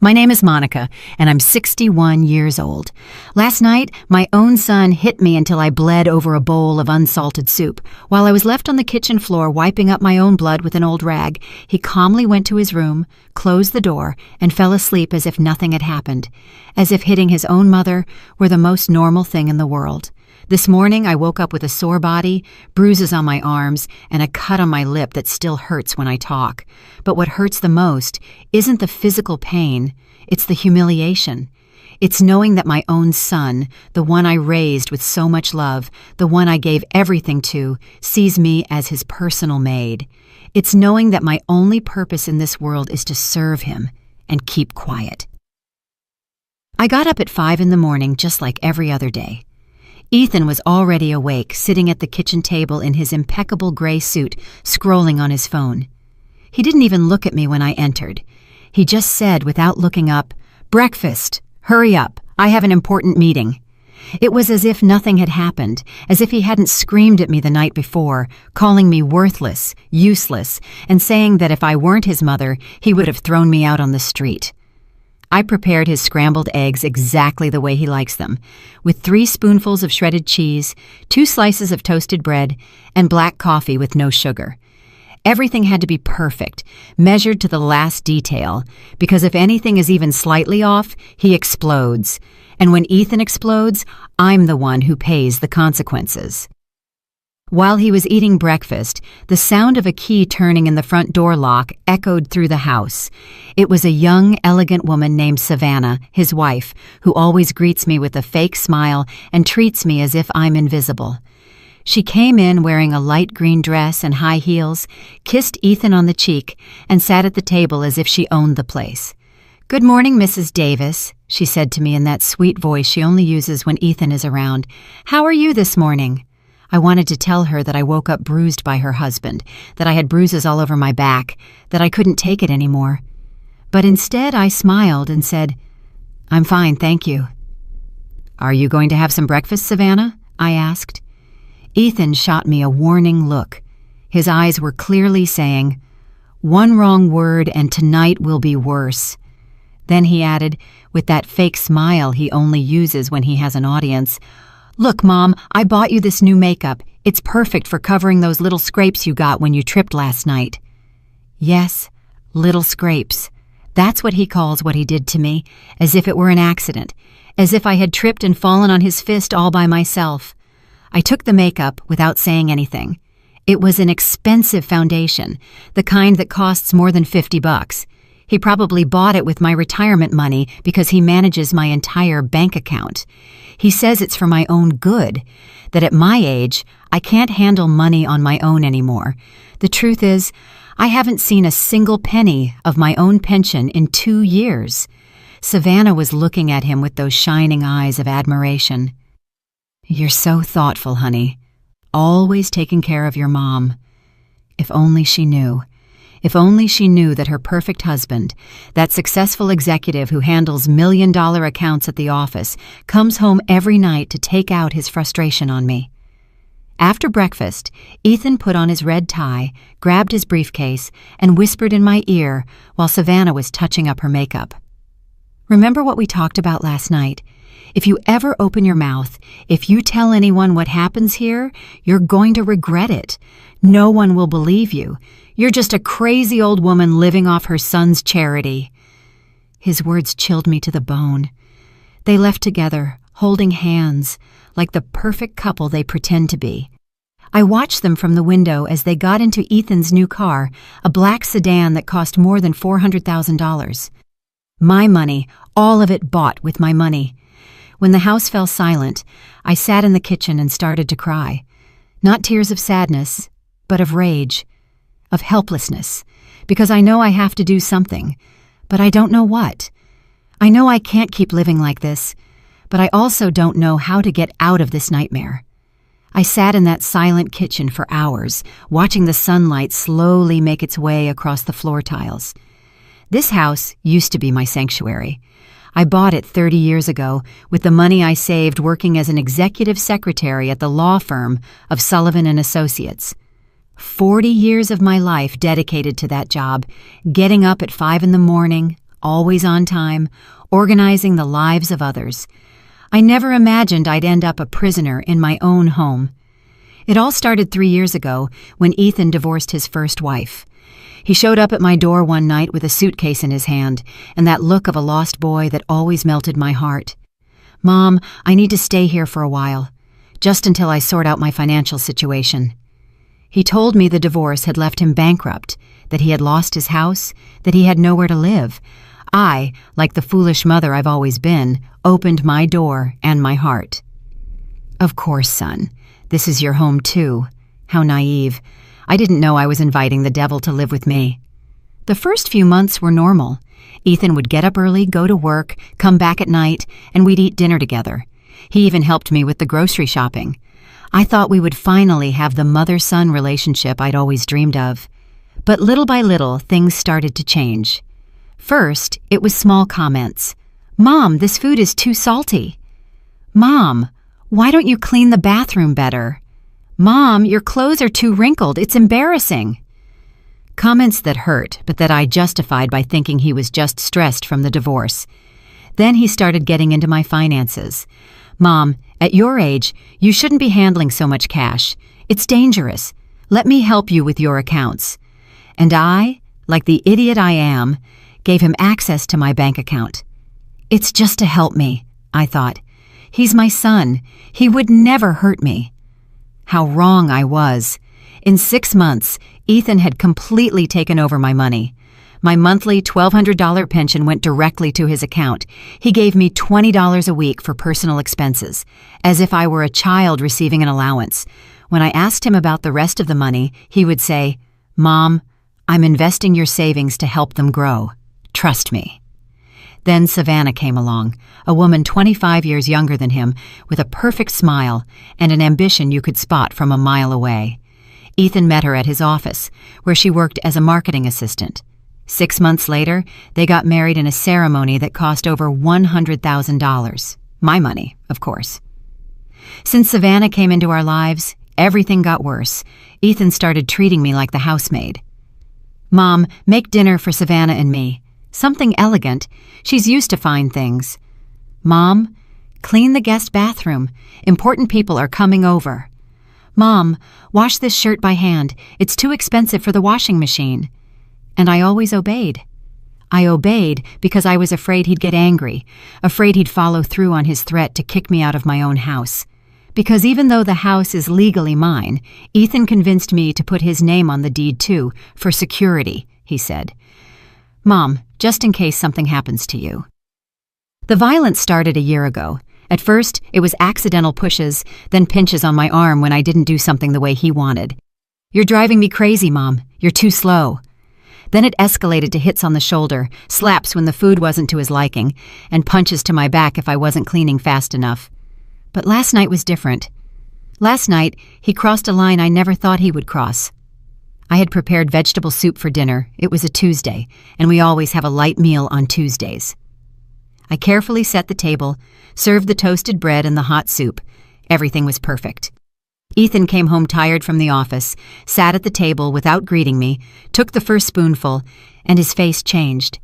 My name is Monica, and I'm 61 years old. Last night, my own son hit me until I bled over a bowl of unsalted soup. While I was left on the kitchen floor wiping up my own blood with an old rag, he calmly went to his room, closed the door, and fell asleep as if nothing had happened, as if hitting his own mother were the most normal thing in the world. This morning, I woke up with a sore body, bruises on my arms, and a cut on my lip that still hurts when I talk. But what hurts the most isn't the physical pain, it's the humiliation. It's knowing that my own son, the one I raised with so much love, the one I gave everything to, sees me as his personal maid. It's knowing that my only purpose in this world is to serve him and keep quiet. I got up at 5 in the morning just like every other day. Ethan was already awake, sitting at the kitchen table in his impeccable gray suit, scrolling on his phone. He didn't even look at me when I entered. He just said, without looking up, "Breakfast. Hurry up. I have an important meeting." It was as if nothing had happened, as if he hadn't screamed at me the night before, calling me worthless, useless, and saying that if I weren't his mother, he would have thrown me out on the street. I prepared his scrambled eggs exactly the way he likes them, with 3 spoonfuls of shredded cheese, 2 slices of toasted bread, and black coffee with no sugar. Everything had to be perfect, measured to the last detail, because if anything is even slightly off, he explodes. And when Ethan explodes, I'm the one who pays the consequences. While he was eating breakfast, the sound of a key turning in the front door lock echoed through the house. It was a young, elegant woman named Savannah, his wife, who always greets me with a fake smile and treats me as if I'm invisible. She came in wearing a light green dress and high heels, kissed Ethan on the cheek, and sat at the table as if she owned the place. "Good morning, Mrs. Davis," she said to me in that sweet voice she only uses when Ethan is around. "How are you this morning?" I wanted to tell her that I woke up bruised by her husband, that I had bruises all over my back, that I couldn't take it anymore. But instead I smiled and said, "I'm fine, thank you." "Are you going to have some breakfast, Savannah?" I asked. Ethan shot me a warning look. His eyes were clearly saying, "One wrong word and tonight will be worse." Then he added, with that fake smile he only uses when he has an audience, "Look, Mom, I bought you this new makeup. It's perfect for covering those little scrapes you got when you tripped last night." Yes, little scrapes. That's what he calls what he did to me, as if it were an accident, as if I had tripped and fallen on his fist all by myself. I took the makeup without saying anything. It was an expensive foundation, the kind that costs more than $50. He probably bought it with my retirement money because he manages my entire bank account. He says it's for my own good, that at my age, I can't handle money on my own anymore. The truth is, I haven't seen a single penny of my own pension in 2 years. Savannah was looking at him with those shining eyes of admiration. "You're so thoughtful, honey. Always taking care of your mom." If only she knew. If only she knew that her perfect husband, that successful executive who handles million-dollar accounts at the office, comes home every night to take out his frustration on me. After breakfast, Ethan put on his red tie, grabbed his briefcase, and whispered in my ear while Savannah was touching up her makeup. "Remember what we talked about last night? If you ever open your mouth, if you tell anyone what happens here, you're going to regret it. No one will believe you. You're just a crazy old woman living off her son's charity." His words chilled me to the bone. They left together, holding hands, like the perfect couple they pretend to be. I watched them from the window as they got into Ethan's new car, a black sedan that cost more than $400,000. My money, all of it bought with my money. When the house fell silent, I sat in the kitchen and started to cry. Not tears of sadness, but of rage, of helplessness, because I know I have to do something, but I don't know what. I know I can't keep living like this, but I also don't know how to get out of this nightmare. I sat in that silent kitchen for hours, watching the sunlight slowly make its way across the floor tiles. This house used to be my sanctuary. I bought it 30 years ago with the money I saved working as an executive secretary at the law firm of Sullivan and Associates. 40 years of my life dedicated to that job, getting up at 5 in the morning, always on time, organizing the lives of others. I never imagined I'd end up a prisoner in my own home. It all started 3 years ago when Ethan divorced his first wife. He showed up at my door one night with a suitcase in his hand and that look of a lost boy that always melted my heart. "Mom, I need to stay here for a while, just until I sort out my financial situation." He told me the divorce had left him bankrupt, that he had lost his house, that he had nowhere to live. I, like the foolish mother I've always been, opened my door and my heart. "Of course, son. This is your home too." How naive. I didn't know I was inviting the devil to live with me. The first few months were normal. Ethan would get up early, go to work, come back at night, and we'd eat dinner together. He even helped me with the grocery shopping. I thought we would finally have the mother-son relationship I'd always dreamed of. But little by little, things started to change. First, it was small comments. "Mom, this food is too salty." "Mom, why don't you clean the bathroom better?" "Mom, your clothes are too wrinkled. It's embarrassing." Comments that hurt, but that I justified by thinking he was just stressed from the divorce. Then he started getting into my finances. "Mom, at your age, you shouldn't be handling so much cash. It's dangerous. Let me help you with your accounts." And I, like the idiot I am, gave him access to my bank account. It's just to help me, I thought. He's my son. He would never hurt me. How wrong I was. In 6 months, Ethan had completely taken over my money. My monthly $1,200 pension went directly to his account. He gave me $20 a week for personal expenses, as if I were a child receiving an allowance. When I asked him about the rest of the money, he would say, "Mom, I'm investing your savings to help them grow. Trust me." Then Savannah came along, a woman 25 years younger than him, with a perfect smile and an ambition you could spot from a mile away. Ethan met her at his office, where she worked as a marketing assistant. 6 months later, they got married in a ceremony that cost over $100,000. My money, of course. Since Savannah came into our lives, everything got worse. Ethan started treating me like the housemaid. "Mom, make dinner for Savannah and me. Something elegant. She's used to fine things." "Mom, clean the guest bathroom. Important people are coming over." "Mom, wash this shirt by hand. It's too expensive for the washing machine." And I always obeyed. I obeyed because I was afraid he'd get angry, afraid he'd follow through on his threat to kick me out of my own house. Because even though the house is legally mine, Ethan convinced me to put his name on the deed too, for security, he said. "Mom, just in case something happens to you." The violence started a year ago. At first, it was accidental pushes, then pinches on my arm when I didn't do something the way he wanted. "You're driving me crazy, Mom. You're too slow." Then it escalated to hits on the shoulder, slaps when the food wasn't to his liking, and punches to my back if I wasn't cleaning fast enough. But last night was different. Last night, he crossed a line I never thought he would cross. I had prepared vegetable soup for dinner. It was a Tuesday, and we always have a light meal on Tuesdays. I carefully set the table, served the toasted bread and the hot soup. Everything was perfect. Ethan came home tired from the office, sat at the table without greeting me, took the first spoonful, and his face changed.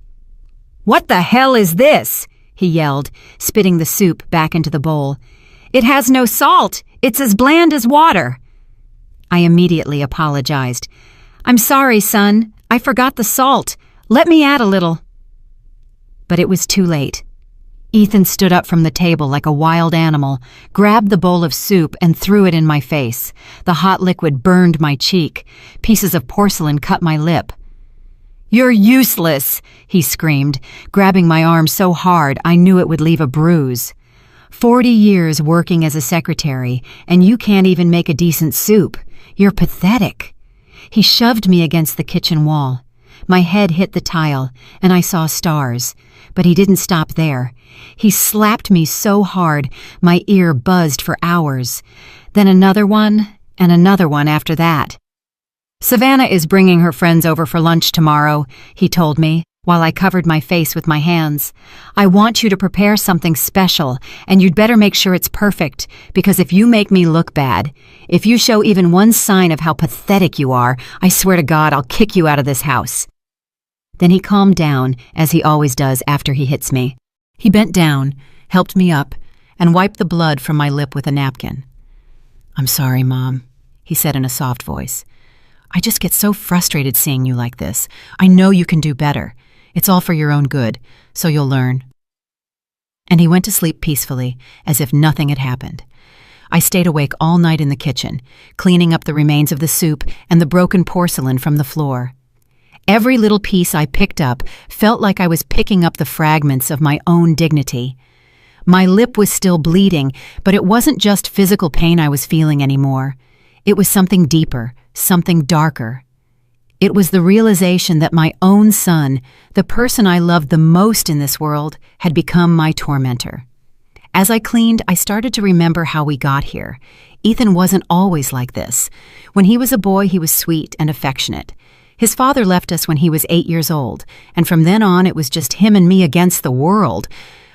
"What the hell is this?" he yelled, spitting the soup back into the bowl. "It has no salt. It's as bland as water." I immediately apologized. "I'm sorry, son. I forgot the salt. Let me add a little." But it was too late. Ethan stood up from the table like a wild animal, grabbed the bowl of soup and threw it in my face. The hot liquid burned my cheek. Pieces of porcelain cut my lip. "You're useless," he screamed, grabbing my arm so hard I knew it would leave a bruise. 40 years working as a secretary, and you can't even make a decent soup. You're pathetic. He shoved me against the kitchen wall. My head hit the tile, and I saw stars. But he didn't stop there. He slapped me so hard, my ear buzzed for hours. Then another one, and another one after that. "Savannah is bringing her friends over for lunch tomorrow," he told me, while I covered my face with my hands. "I want you to prepare something special, and you'd better make sure it's perfect, because if you make me look bad, if you show even one sign of how pathetic you are, I swear to God I'll kick you out of this house." Then he calmed down, as he always does after he hits me. He bent down, helped me up, and wiped the blood from my lip with a napkin. "I'm sorry, Mom," he said in a soft voice. "I just get so frustrated seeing you like this. I know you can do better. It's all for your own good, so you'll learn." And he went to sleep peacefully, as if nothing had happened. I stayed awake all night in the kitchen, cleaning up the remains of the soup and the broken porcelain from the floor. Every little piece I picked up felt like I was picking up the fragments of my own dignity. My lip was still bleeding, but it wasn't just physical pain I was feeling anymore. It was something deeper, something darker. It was the realization that my own son, the person I loved the most in this world, had become my tormentor. As I cleaned, I started to remember how we got here. Ethan wasn't always like this. When he was a boy, he was sweet and affectionate. His father left us when he was 8 years old, and from then on it was just him and me against the world.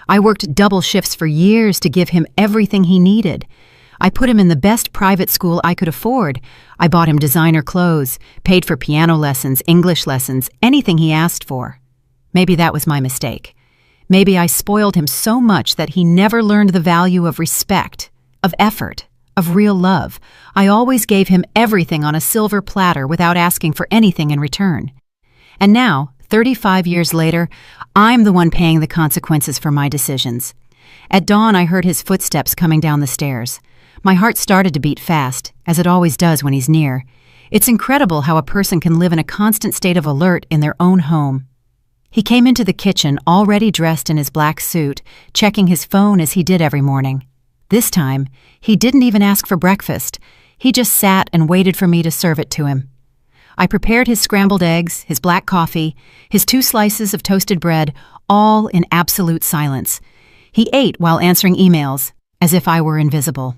I worked double shifts for years to give him everything he needed. I put him in the best private school I could afford. I bought him designer clothes, paid for piano lessons, English lessons, anything he asked for. Maybe that was my mistake. Maybe I spoiled him so much that he never learned the value of respect, of effort, of real love. I always gave him everything on a silver platter without asking for anything in return. And now, 35 years later, I'm the one paying the consequences for my decisions. At dawn, I heard his footsteps coming down the stairs. My heart started to beat fast, as it always does when he's near. It's incredible how a person can live in a constant state of alert in their own home. He came into the kitchen already dressed in his black suit, checking his phone as he did every morning. This time, he didn't even ask for breakfast. He just sat and waited for me to serve it to him. I prepared his scrambled eggs, his black coffee, his 2 slices of toasted bread, all in absolute silence. He ate while answering emails, as if I were invisible.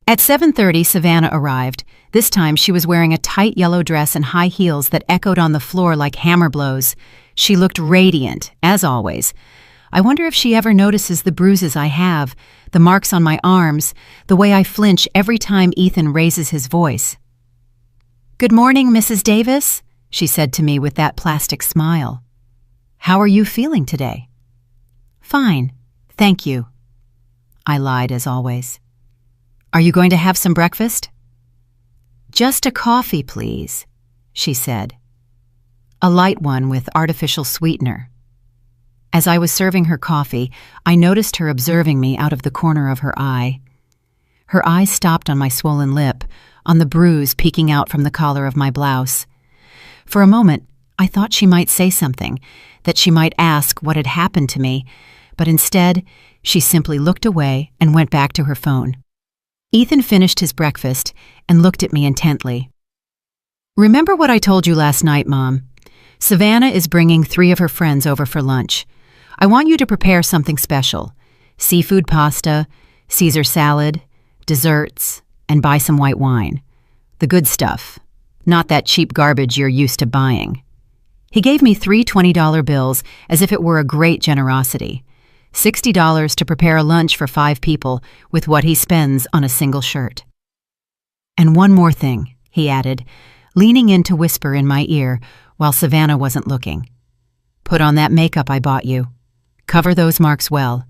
At 7:30, Savannah arrived. This time she was wearing a tight yellow dress and high heels that echoed on the floor like hammer blows. She looked radiant, as always. I wonder if she ever notices the bruises I have, the marks on my arms, the way I flinch every time Ethan raises his voice. "Good morning, Mrs. Davis," she said to me with that plastic smile. "How are you feeling today?" "Fine, thank you." I lied as always. "Are you going to have some breakfast?" "Just a coffee, please," she said. A light one with artificial sweetener. As I was serving her coffee, I noticed her observing me out of the corner of her eye. Her eyes stopped on my swollen lip, on the bruise peeking out from the collar of my blouse. For a moment, I thought she might say something, that she might ask what had happened to me, but instead, she simply looked away and went back to her phone. Ethan finished his breakfast and looked at me intently. "Remember what I told you last night, Mom? Savannah is bringing 3 of her friends over for lunch. I want you to prepare something special. Seafood pasta, Caesar salad, desserts, and buy some white wine. The good stuff, not that cheap garbage you're used to buying." He gave me 3 $20 bills as if it were a great generosity. $60 to prepare a lunch for 5 people with what he spends on a single shirt. "And one more thing," he added, leaning in to whisper in my ear while Savannah wasn't looking. "Put on that makeup I bought you. Cover those marks well.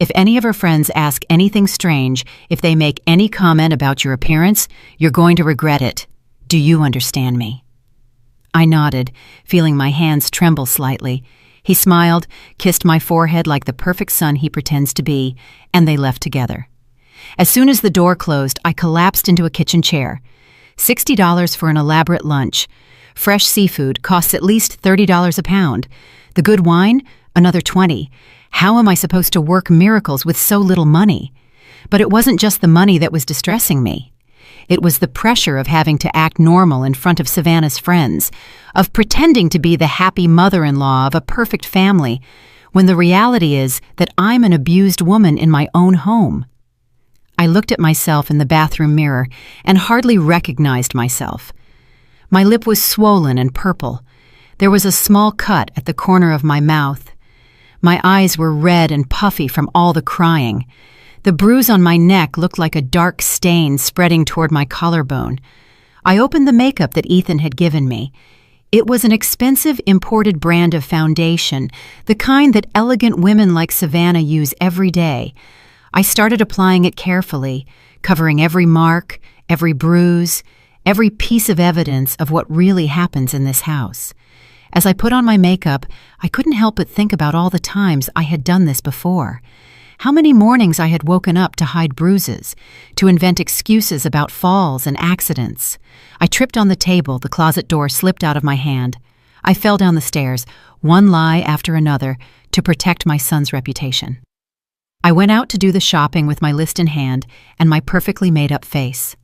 If any of her friends ask anything strange, if they make any comment about your appearance, you're going to regret it. Do you understand me?" I nodded, feeling my hands tremble slightly. He smiled, kissed my forehead like the perfect son he pretends to be, and they left together. As soon as the door closed, I collapsed into a kitchen chair. $60 for an elaborate lunch. Fresh seafood costs at least $30 a pound. The good wine? Another $20. How am I supposed to work miracles with so little money? But it wasn't just the money that was distressing me. It was the pressure of having to act normal in front of Savannah's friends, of pretending to be the happy mother-in-law of a perfect family, when the reality is that I'm an abused woman in my own home. I looked at myself in the bathroom mirror and hardly recognized myself. My lip was swollen and purple. There was a small cut at the corner of my mouth. My eyes were red and puffy from all the crying. The bruise on my neck looked like a dark stain spreading toward my collarbone. I opened the makeup that Ethan had given me. It was an expensive imported brand of foundation, the kind that elegant women like Savannah use every day. I started applying it carefully, covering every mark, every bruise, every piece of evidence of what really happens in this house. As I put on my makeup, I couldn't help but think about all the times I had done this before. How many mornings I had woken up to hide bruises, to invent excuses about falls and accidents. I tripped on the table, the closet door slipped out of my hand. I fell down the stairs, one lie after another, to protect my son's reputation. I went out to do the shopping with my list in hand and my perfectly made-up face.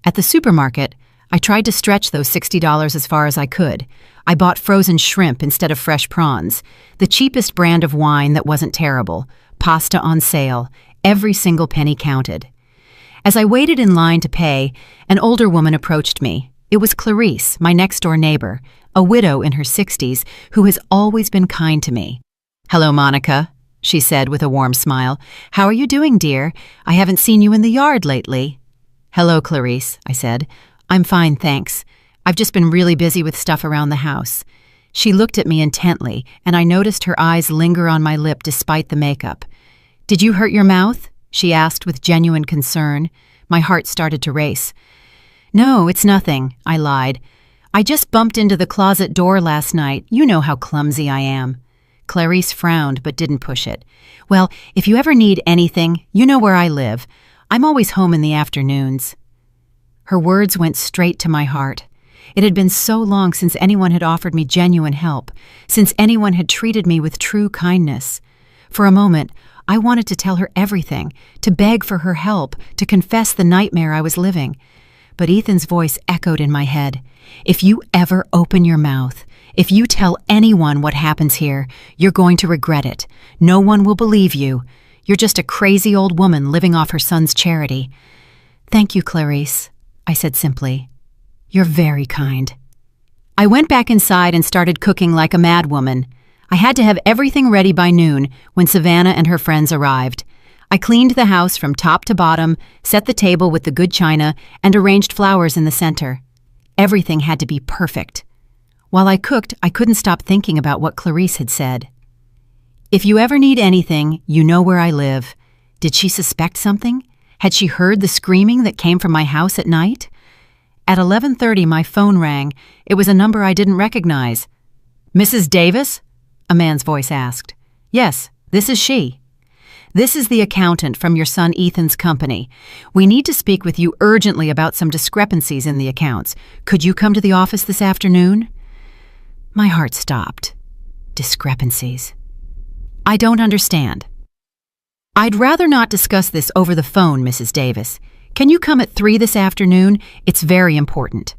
At the supermarket, I tried to stretch those $60 as far as I could. I bought frozen shrimp instead of fresh prawns, the cheapest brand of wine that wasn't terrible, pasta on sale, every single penny counted. As I waited in line to pay, an older woman approached me. It was Clarice, my next-door neighbor, a widow in her 60s who has always been kind to me. "Hello, Monica," she said with a warm smile. "How are you doing, dear? I haven't seen you in the yard lately." "Hello, Clarice," I said. "I'm fine, thanks. I've just been really busy with stuff around the house." She looked at me intently, and I noticed her eyes linger on my lip despite the makeup. "Did you hurt your mouth?" she asked with genuine concern. My heart started to race. "No, it's nothing," I lied. "I just bumped into the closet door last night. You know how clumsy I am." Clarice frowned but didn't push it. "Well, if you ever need anything, you know where I live. I'm always home in the afternoons." Her words went straight to my heart. It had been so long since anyone had offered me genuine help, since anyone had treated me with true kindness. For a moment, I wanted to tell her everything, to beg for her help, to confess the nightmare I was living. But Ethan's voice echoed in my head. "If you ever open your mouth, if you tell anyone what happens here, you're going to regret it. No one will believe you. You're just a crazy old woman living off her son's charity." "Thank you, Clarice," I said simply. "You're very kind." I went back inside and started cooking like a madwoman. I had to have everything ready by noon when Savannah and her friends arrived. I cleaned the house from top to bottom, set the table with the good china, and arranged flowers in the center. Everything had to be perfect. While I cooked, I couldn't stop thinking about what Clarice had said. "If you ever need anything, you know where I live." Did she suspect something? Had she heard the screaming that came from my house at night? At 11:30, my phone rang. It was a number I didn't recognize. "Mrs. Davis?" a man's voice asked. "Yes, this is she." "This is the accountant from your son Ethan's company. We need to speak with you urgently about some discrepancies in the accounts. Could you come to the office this afternoon?" My heart stopped. Discrepancies. "I don't understand." "I'd rather not discuss this over the phone, Mrs. Davis. Can you come at 3 this afternoon? It's very important."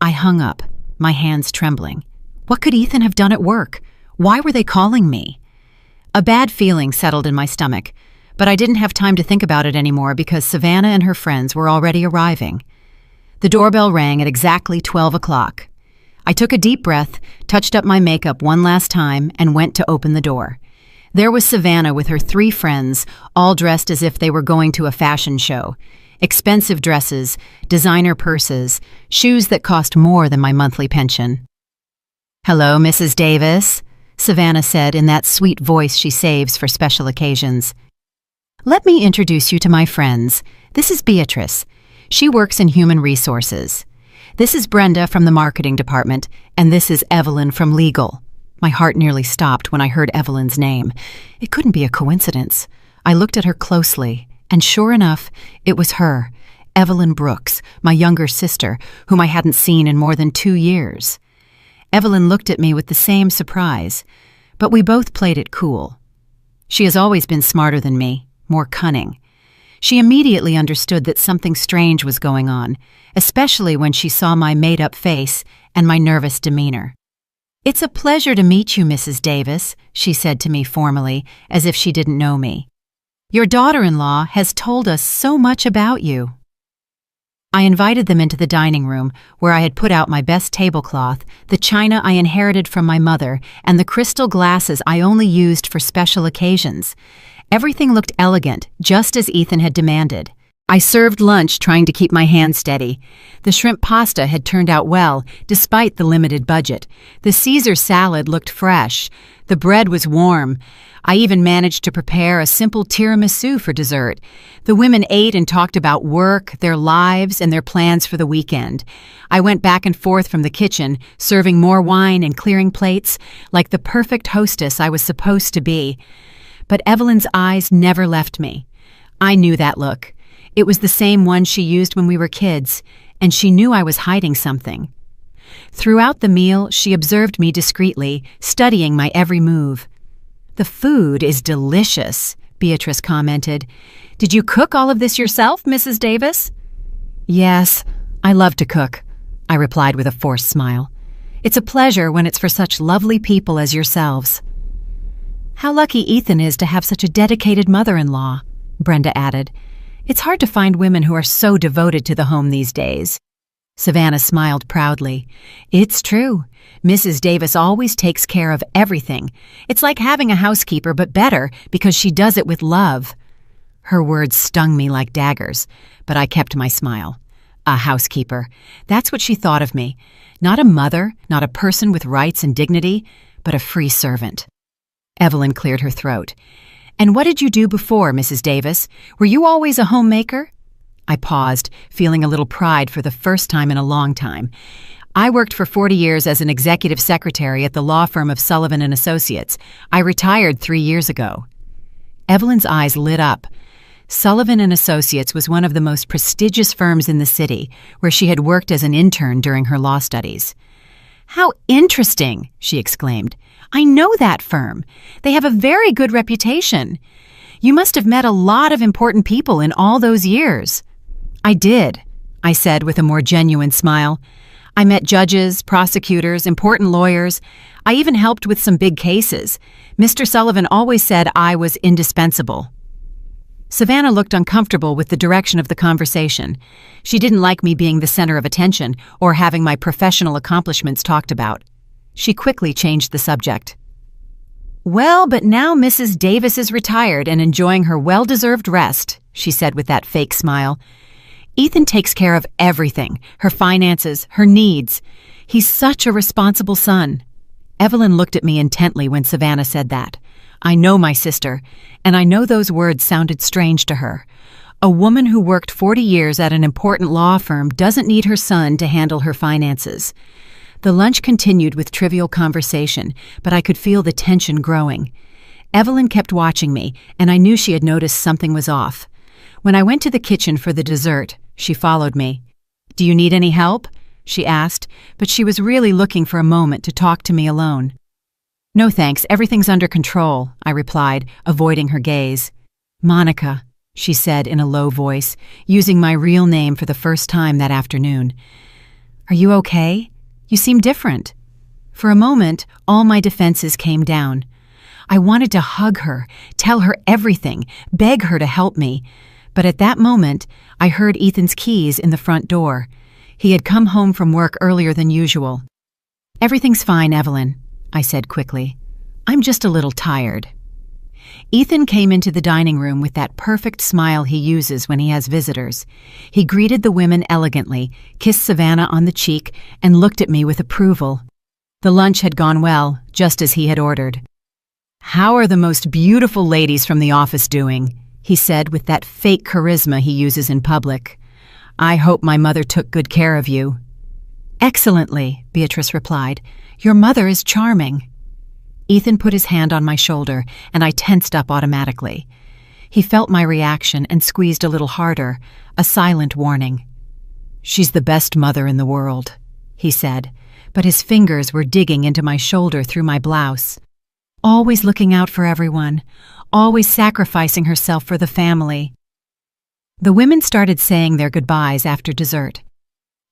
I hung up, my hands trembling. What could Ethan have done at work? Why were they calling me? A bad feeling settled in my stomach, but I didn't have time to think about it anymore because Savannah and her friends were already arriving. The doorbell rang at exactly 12 o'clock. I took a deep breath, touched up my makeup one last time, and went to open the door. There was Savannah with her 3 friends, all dressed as if they were going to a fashion show. Expensive dresses, designer purses, shoes that cost more than my monthly pension. "Hello, Mrs. Davis," Savannah said in that sweet voice she saves for special occasions. "Let me introduce you to my friends. This is Beatrice. She works in human resources. This is Brenda from the marketing department, and this is Evelyn from legal." My heart nearly stopped when I heard Evelyn's name. It couldn't be a coincidence. I looked at her closely, and sure enough, it was her, Evelyn Brooks, my younger sister, whom I hadn't seen in more than 2 years. Evelyn looked at me with the same surprise, but we both played it cool. She has always been smarter than me, more cunning. She immediately understood that something strange was going on, especially when she saw my made-up face and my nervous demeanor. "It's a pleasure to meet you, Mrs. Davis," she said to me formally, as if she didn't know me. "Your daughter-in-law has told us so much about you." I invited them into the dining room, where I had put out my best tablecloth, the china I inherited from my mother, and the crystal glasses I only used for special occasions. Everything looked elegant, just as Ethan had demanded. I served lunch trying to keep my hand steady. The shrimp pasta had turned out well, despite the limited budget. The Caesar salad looked fresh. The bread was warm. I even managed to prepare a simple tiramisu for dessert. The women ate and talked about work, their lives, and their plans for the weekend. I went back and forth from the kitchen, serving more wine and clearing plates, like the perfect hostess I was supposed to be. But Evelyn's eyes never left me. I knew that look. It was the same one she used when we were kids, and she knew I was hiding something. Throughout the meal, she observed me discreetly, studying my every move. "The food is delicious," Beatrice commented. "Did you cook all of this yourself, Mrs. Davis?" "Yes, I love to cook," I replied with a forced smile. "It's a pleasure when it's for such lovely people as yourselves." "How lucky Ethan is to have such a dedicated mother-in-law," Brenda added. "It's hard to find women who are so devoted to the home these days." Savannah smiled proudly. "It's true. Mrs. Davis always takes care of everything. It's like having a housekeeper, but better because she does it with love." Her words stung me like daggers, but I kept my smile. A housekeeper. That's what she thought of me. Not a mother, not a person with rights and dignity, but a free servant. Evelyn cleared her throat. "And what did you do before, Mrs. Davis? Were you always a homemaker?" I paused, feeling a little pride for the first time in a long time. "I worked for 40 years as an executive secretary at the law firm of Sullivan & Associates. I retired 3 years ago." Evelyn's eyes lit up. Sullivan & Associates was one of the most prestigious firms in the city, where she had worked as an intern during her law studies. "How interesting!" she exclaimed. "I know that firm. They have a very good reputation. You must have met a lot of important people in all those years." "I did," I said with a more genuine smile. "I met judges, prosecutors, important lawyers. I even helped with some big cases. Mr. Sullivan always said I was indispensable." Savannah looked uncomfortable with the direction of the conversation. She didn't like me being the center of attention or having my professional accomplishments talked about. She quickly changed the subject. "Well, but now Mrs. Davis is retired and enjoying her well-deserved rest," she said with that fake smile. "Ethan takes care of everything, her finances, her needs. He's such a responsible son." Evelyn looked at me intently when Savannah said that. I know my sister, and I know those words sounded strange to her. A woman who worked 40 years at an important law firm doesn't need her son to handle her finances. The lunch continued with trivial conversation, but I could feel the tension growing. Evelyn kept watching me, and I knew she had noticed something was off. When I went to the kitchen for the dessert, she followed me. "Do you need any help?" she asked, but she was really looking for a moment to talk to me alone. "No thanks, everything's under control," I replied, avoiding her gaze. "Monica," she said in a low voice, using my real name for the first time that afternoon. "Are you okay? You seem different." For a moment, all my defenses came down. I wanted to hug her, tell her everything, beg her to help me. But at that moment, I heard Ethan's keys in the front door. He had come home from work earlier than usual. "Everything's fine, Evelyn," I said quickly. "I'm just a little tired." Ethan came into the dining room with that perfect smile he uses when he has visitors. He greeted the women elegantly, kissed Savannah on the cheek, and looked at me with approval. The lunch had gone well, just as he had ordered. "How are the most beautiful ladies from the office doing?" he said with that fake charisma he uses in public. "I hope my mother took good care of you." "Excellently," Beatrice replied. "Your mother is charming." Ethan put his hand on my shoulder, and I tensed up automatically. He felt my reaction and squeezed a little harder, a silent warning. "She's the best mother in the world," he said, but his fingers were digging into my shoulder through my blouse. "Always looking out for everyone, always sacrificing herself for the family." The women started saying their goodbyes after dessert.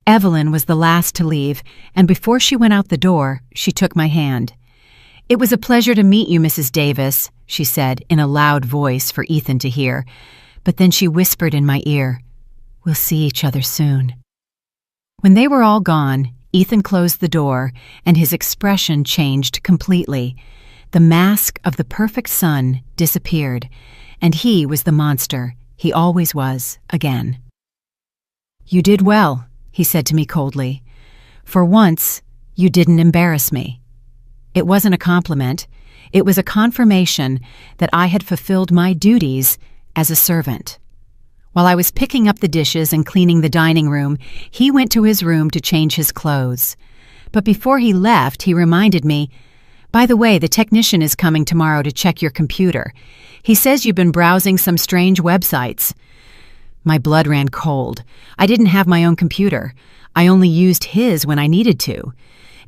Evelyn was the last to leave, and before she went out the door, she took my hand. "It was a pleasure to meet you, Mrs. Davis," she said in a loud voice for Ethan to hear, but then she whispered in my ear, "We'll see each other soon." When they were all gone, Ethan closed the door, and his expression changed completely. The mask of the perfect son disappeared, and he was the monster, He always was, again. "You did well," he said to me coldly. "For once, you didn't embarrass me." It wasn't a compliment. It was a confirmation that I had fulfilled my duties as a servant. While I was picking up the dishes and cleaning the dining room, he went to his room to change his clothes. But before he left, he reminded me, "By the way, the technician is coming tomorrow to check your computer. He says you've been browsing some strange websites." My blood ran cold. I didn't have my own computer. I only used his when I needed to.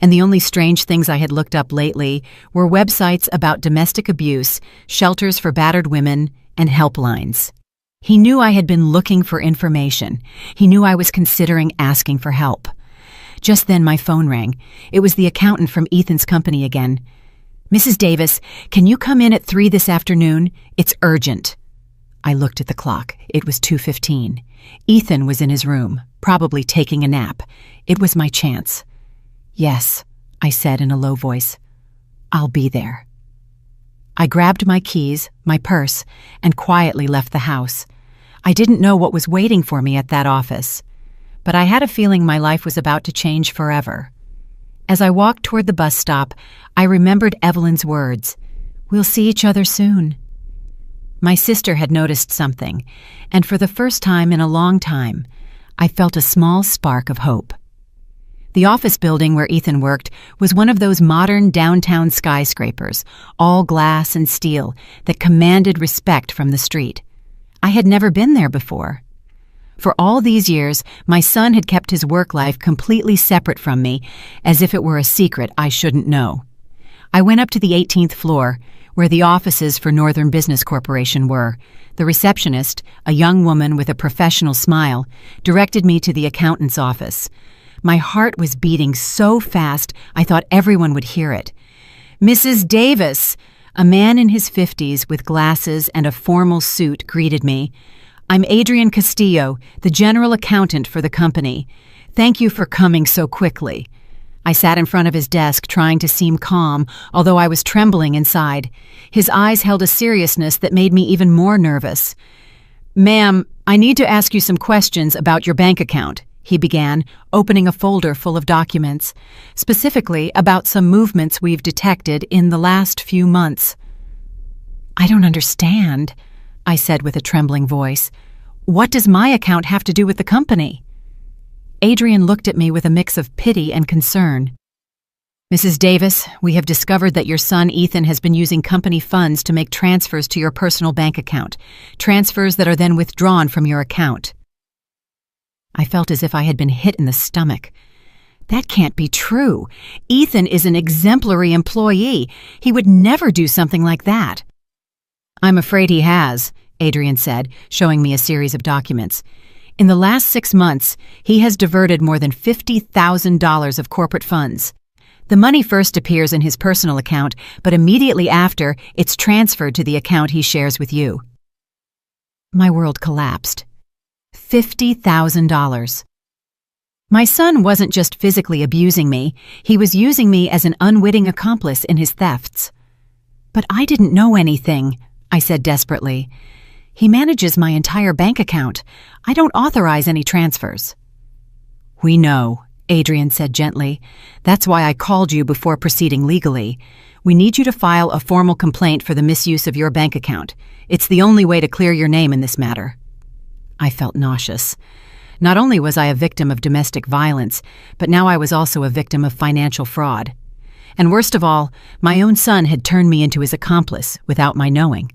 And the only strange things I had looked up lately were websites about domestic abuse, shelters for battered women, and helplines. He knew I had been looking for information. He knew I was considering asking for help. Just then my phone rang. It was the accountant from Ethan's company again. "Mrs. Davis, can you come in at 3 this afternoon? It's urgent." I looked at the clock. It was 2:15. Ethan was in his room, probably taking a nap. It was my chance. "Yes," I said in a low voice. "I'll be there." I grabbed my keys, my purse, and quietly left the house. I didn't know what was waiting for me at that office, but I had a feeling my life was about to change forever. As I walked toward the bus stop, I remembered Evelyn's words, "We'll see each other soon." My sister had noticed something, and for the first time in a long time, I felt a small spark of hope. The office building where Ethan worked was one of those modern downtown skyscrapers, all glass and steel, that commanded respect from the street. I had never been there before. For all these years, my son had kept his work life completely separate from me, as if it were a secret I shouldn't know. I went up to the 18th floor, where the offices for Northern Business Corporation were. The receptionist, a young woman with a professional smile, directed me to the accountant's office. My heart was beating so fast I thought everyone would hear it. "Mrs. Davis!" A man in his 50s with glasses and a formal suit greeted me. "I'm Adrian Castillo, the general accountant for the company. Thank you for coming so quickly." I sat in front of his desk trying to seem calm, although I was trembling inside. His eyes held a seriousness that made me even more nervous. "Ma'am, I need to ask you some questions about your bank account," he began, opening a folder full of documents, specifically about some movements we've detected in the last few months. "I don't understand," I said with a trembling voice. "What does my account have to do with the company?" Adrian looked at me with a mix of pity and concern. "Mrs. Davis, we have discovered that your son Ethan has been using company funds to make transfers to your personal bank account, transfers that are then withdrawn from your account." I felt as if I had been hit in the stomach. That can't be true. Ethan is an exemplary employee. He would never do something like that. "I'm afraid he has," Adrian said, showing me a series of documents. "In the last 6 months, he has diverted more than $50,000 of corporate funds. The money first appears in his personal account, but immediately after, it's transferred to the account he shares with you." My world collapsed. $50,000. My son wasn't just physically abusing me, he was using me as an unwitting accomplice in his thefts. "But I didn't know anything," I said desperately. "He manages my entire bank account. I don't authorize any transfers." "We know," Adrian said gently. "That's why I called you before proceeding legally. We need you to file a formal complaint for the misuse of your bank account. It's the only way to clear your name in this matter." I felt nauseous. Not only was I a victim of domestic violence, but now I was also a victim of financial fraud. And worst of all, my own son had turned me into his accomplice without my knowing.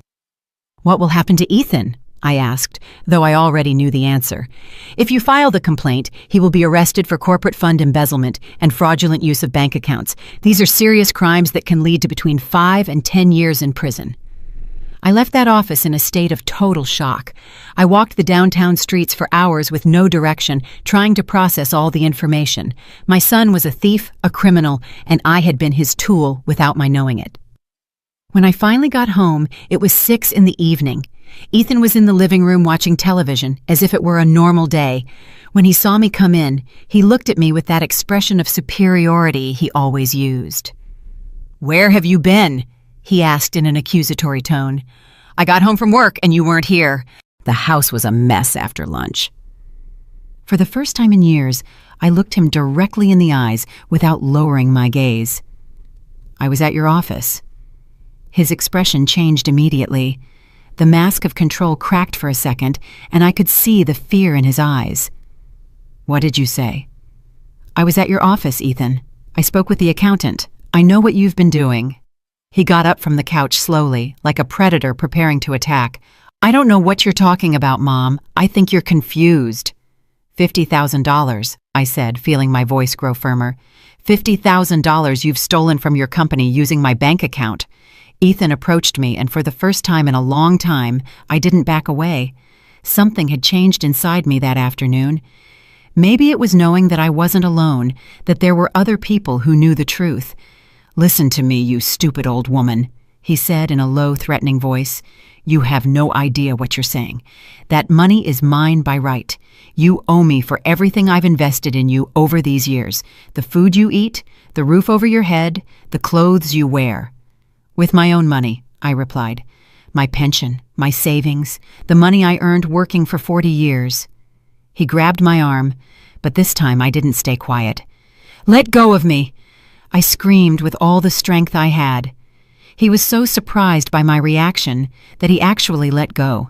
"What will happen to Ethan?" I asked, though I already knew the answer. "If you file the complaint, he will be arrested for corporate fund embezzlement and fraudulent use of bank accounts. These are serious crimes that can lead to between 5 and 10 years in prison." I left that office in a state of total shock. I walked the downtown streets for hours with no direction, trying to process all the information. My son was a thief, a criminal, and I had been his tool without my knowing it. When I finally got home, it was 6 in the evening. Ethan was in the living room watching television, as if it were a normal day. When he saw me come in, he looked at me with that expression of superiority he always used. "Where have you been?" he asked in an accusatory tone. "I got home from work and you weren't here. The house was a mess after lunch. For the first time in years, I looked him directly in the eyes without lowering my gaze. I was at your office. His expression changed immediately. The mask of control cracked for a second, and I could see the fear in his eyes. What did you say? I was at your office, Ethan. I spoke with the accountant. I know what you've been doing. He got up from the couch slowly, like a predator preparing to attack. I don't know what you're talking about, Mom. I think you're confused. $50,000, I said, feeling my voice grow firmer. $50,000 you've stolen from your company using my bank account. Ethan approached me, and for the first time in a long time, I didn't back away. Something had changed inside me that afternoon. Maybe it was knowing that I wasn't alone, that there were other people who knew the truth. Listen to me, you stupid old woman, he said in a low, threatening voice. You have no idea what you're saying. That money is mine by right. You owe me for everything I've invested in you over these years. The food you eat, the roof over your head, the clothes you wear. With my own money, I replied. My pension, my savings, the money I earned working for 40 years. He grabbed my arm, but this time I didn't stay quiet. Let go of me! I screamed with all the strength I had. He was so surprised by my reaction that he actually let go.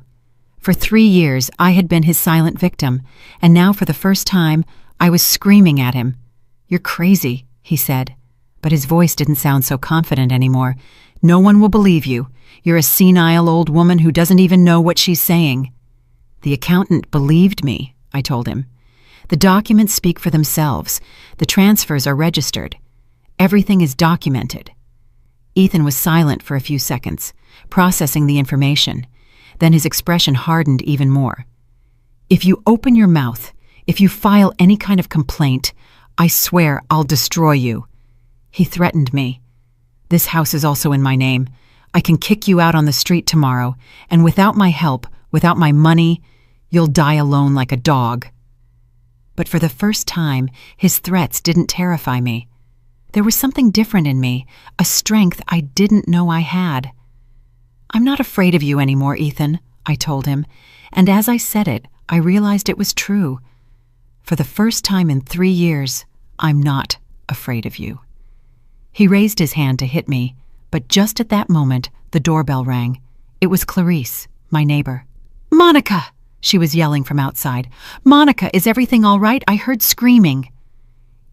For 3 years, I had been his silent victim, and now for the first time, I was screaming at him. You're crazy, he said, but his voice didn't sound so confident anymore. No one will believe you. You're a senile old woman who doesn't even know what she's saying. The accountant believed me, I told him. The documents speak for themselves. The transfers are registered. Everything is documented. Ethan was silent for a few seconds, processing the information. Then his expression hardened even more. If you open your mouth, if you file any kind of complaint, I swear I'll destroy you. He threatened me. This house is also in my name. I can kick you out on the street tomorrow, and without my help, without my money, you'll die alone like a dog. But for the first time, his threats didn't terrify me. There was something different in me, a strength I didn't know I had. I'm not afraid of you anymore, Ethan, I told him, and as I said it, I realized it was true. For the first time in 3 years, I'm not afraid of you. He raised his hand to hit me, but just at that moment, the doorbell rang. It was Clarice, my neighbor. Monica! She was yelling from outside. Monica, is everything all right? I heard screaming.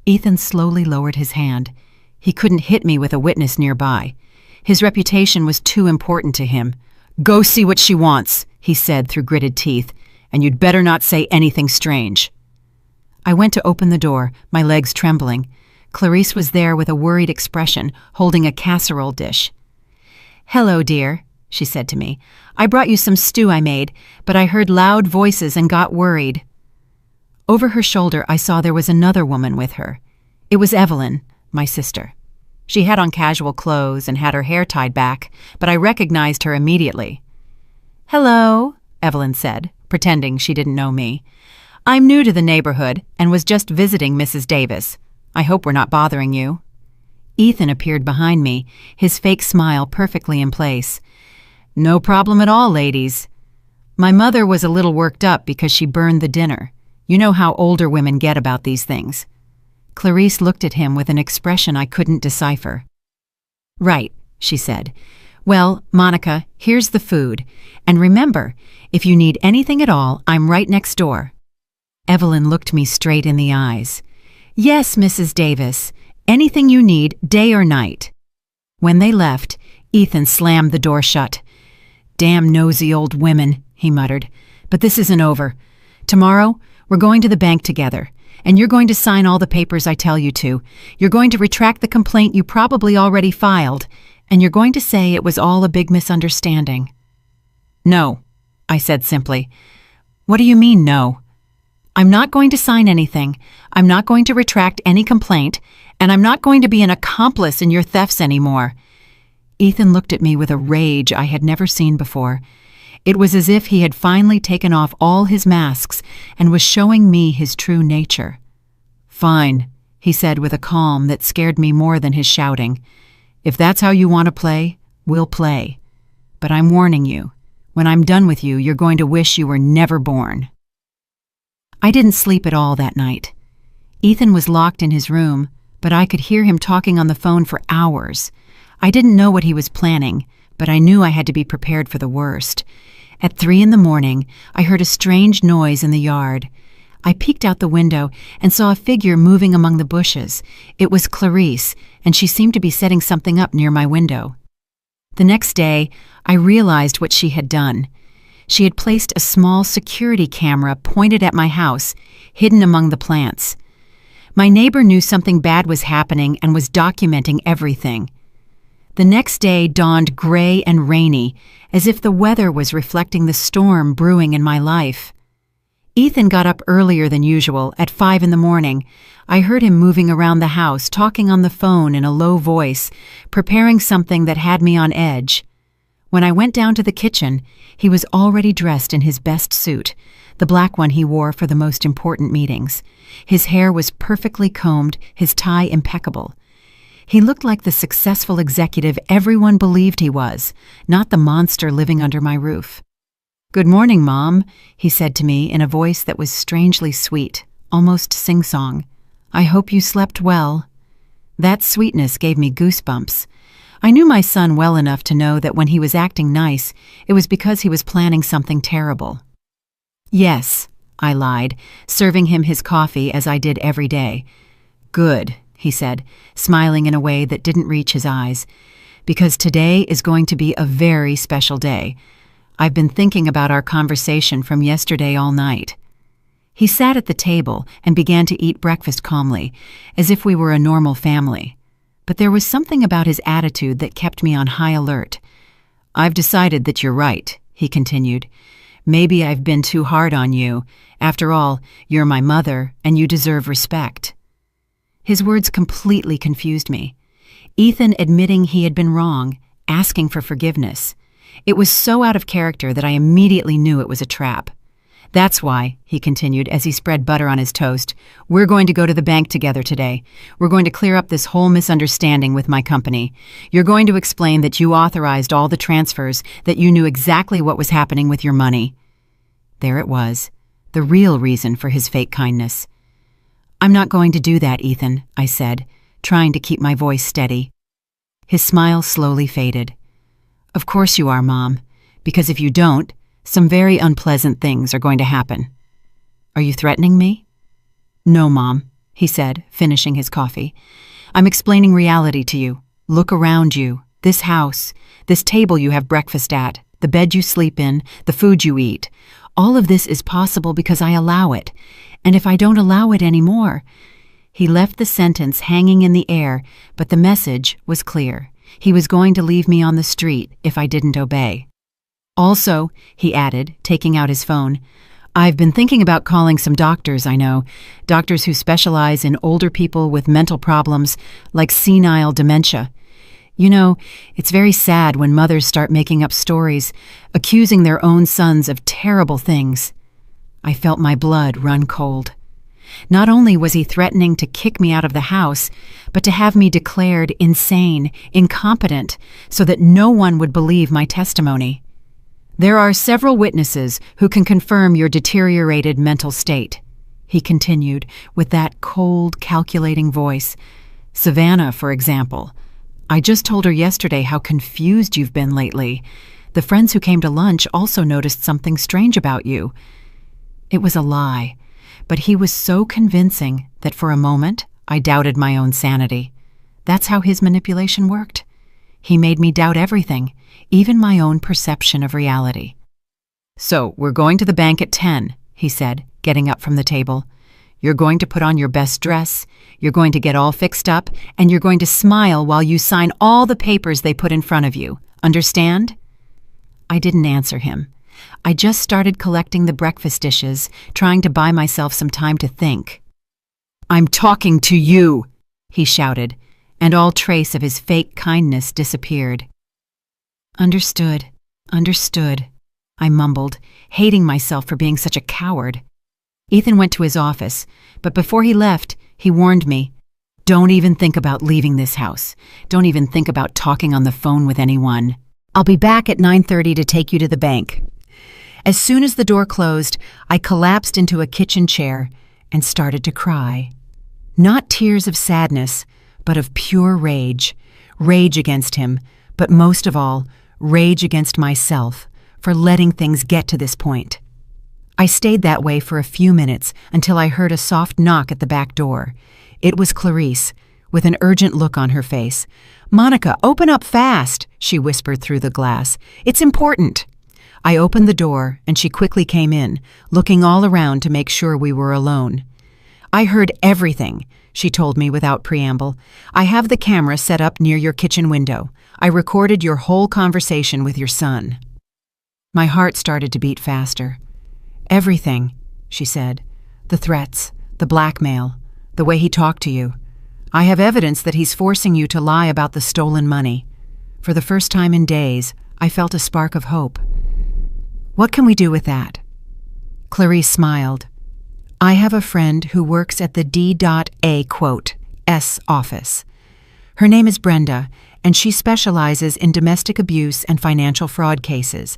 Ethan slowly lowered his hand. He couldn't hit me with a witness nearby. His reputation was too important to him. Go see what she wants, he said through gritted teeth, and you'd better not say anything strange. I went to open the door, my legs trembling. Clarice was there with a worried expression, holding a casserole dish. Hello, dear, she said to me. I brought you some stew I made, but I heard loud voices and got worried. Over her shoulder, I saw there was another woman with her. It was Evelyn, my sister. She had on casual clothes and had her hair tied back, but I recognized her immediately. Hello, Evelyn said, pretending she didn't know me. I'm new to the neighborhood and was just visiting Mrs. Davis. I hope we're not bothering you. Ethan appeared behind me, his fake smile perfectly in place. No problem at all, ladies. My mother was a little worked up because she burned the dinner. You know how older women get about these things. Clarice looked at him with an expression I couldn't decipher. Right, she said. Well, Monica, here's the food. And remember, if you need anything at all, I'm right next door. Evelyn looked me straight in the eyes. Yes, Mrs. Davis. Anything you need, day or night. When they left, Ethan slammed the door shut. Damn nosy old women, he muttered. But this isn't over. Tomorrow, we're going to the bank together, and you're going to sign all the papers I tell you to. You're going to retract the complaint you probably already filed, and you're going to say it was all a big misunderstanding. No, I said simply. What do you mean, no? I'm not going to sign anything. I'm not going to retract any complaint, and I'm not going to be an accomplice in your thefts anymore. Ethan looked at me with a rage I had never seen before. It was as if he had finally taken off all his masks and was showing me his true nature. Fine, he said with a calm that scared me more than his shouting. If that's how you want to play, we'll play. But I'm warning you, When I'm done with you, you're going to wish you were never born." I didn't sleep at all that night. Ethan was locked in his room, but I could hear him talking on the phone for hours. I didn't know what he was planning, but I knew I had to be prepared for the worst. At 3 in the morning, I heard a strange noise in the yard. I peeked out the window and saw a figure moving among the bushes. It was Clarice, and she seemed to be setting something up near my window. The next day, I realized what she had done. She had placed a small security camera pointed at my house, hidden among the plants. My neighbor knew something bad was happening and was documenting everything. The next day dawned gray and rainy, as if the weather was reflecting the storm brewing in my life. Ethan got up earlier than usual, at 5 in the morning. I heard him moving around the house, talking on the phone in a low voice, preparing something that had me on edge. When I went down to the kitchen, he was already dressed in his best suit, the black one he wore for the most important meetings. His hair was perfectly combed, his tie impeccable. He looked like the successful executive everyone believed he was, not the monster living under my roof. "Good morning, Mom," he said to me in a voice that was strangely sweet, almost sing-song. "I hope you slept well." That sweetness gave me goosebumps. I knew my son well enough to know that when he was acting nice, it was because he was planning something terrible. "Yes," I lied, serving him his coffee as I did every day. "Good," he said, smiling in a way that didn't reach his eyes, "because today is going to be a very special day. I've been thinking about our conversation from yesterday all night." He sat at the table and began to eat breakfast calmly, as if we were a normal family. But there was something about his attitude that kept me on high alert. "I've decided that you're right," he continued. "Maybe I've been too hard on you. After all, you're my mother, and you deserve respect." His words completely confused me. Ethan admitting he had been wrong, asking for forgiveness. It was so out of character that I immediately knew it was a trap. "That's why," he continued as he spread butter on his toast, "we're going to go to the bank together today. We're going to clear up this whole misunderstanding with my company. You're going to explain that you authorized all the transfers, that you knew exactly what was happening with your money." There it was, the real reason for his fake kindness. "I'm not going to do that, Ethan," I said, trying to keep my voice steady. His smile slowly faded. "Of course you are, Mom, because if you don't, some very unpleasant things are going to happen." "Are you threatening me?" "No, Mom," he said, finishing his coffee. "I'm explaining reality to you. Look around you. This house, this table you have breakfast at, the bed you sleep in, the food you eat. All of this is possible because I allow it. And if I don't allow it anymore—" He left the sentence hanging in the air, but the message was clear. He was going to leave me on the street if I didn't obey. "Also," he added, taking out his phone, "I've been thinking about calling some doctors I know, doctors who specialize in older people with mental problems, like senile dementia. You know, it's very sad when mothers start making up stories, accusing their own sons of terrible things." I felt my blood run cold. Not only was he threatening to kick me out of the house, but to have me declared insane, incompetent, so that no one would believe my testimony. "There are several witnesses who can confirm your deteriorated mental state," he continued with that cold, calculating voice. "Savannah, for example. I just told her yesterday how confused you've been lately. The friends who came to lunch also noticed something strange about you." It was a lie, but he was so convincing that for a moment I doubted my own sanity. That's how his manipulation worked. He made me doubt everything, even my own perception of reality. "So, we're going to the bank at 10, he said, getting up from the table. "You're going to put on your best dress, you're going to get all fixed up, and you're going to smile while you sign all the papers they put in front of you. Understand?" I didn't answer him. I just started collecting the breakfast dishes, trying to buy myself some time to think. "I'm talking to you," he shouted, and all trace of his fake kindness disappeared. Understood, I mumbled, hating myself for being such a coward. Ethan went to his office, but before he left, he warned me, "Don't even think about leaving this house. Don't even think about talking on the phone with anyone." I'll be back at 9:30 to take you to the bank." As soon as the door closed, I collapsed into a kitchen chair and started to cry. Not tears of sadness, but of pure rage. Rage against him, but most of all, rage against myself for letting things get to this point. I stayed that way for a few minutes until I heard a soft knock at the back door. It was Clarice, with an urgent look on her face. "Monica, open up fast," she whispered through the glass. "It's important." I opened the door, and she quickly came in, looking all around to make sure we were alone. "I heard everything," she told me without preamble. "I have the camera set up near your kitchen window. I recorded your whole conversation with your son." My heart started to beat faster. "Everything," she said. "The threats, the blackmail, the way he talked to you. I have evidence that he's forcing you to lie about the stolen money." For the first time in days, I felt a spark of hope. "What can we do with that?" Clarice smiled. "I have a friend who works at the D.A.S office. Her name is Brenda, and she specializes in domestic abuse and financial fraud cases.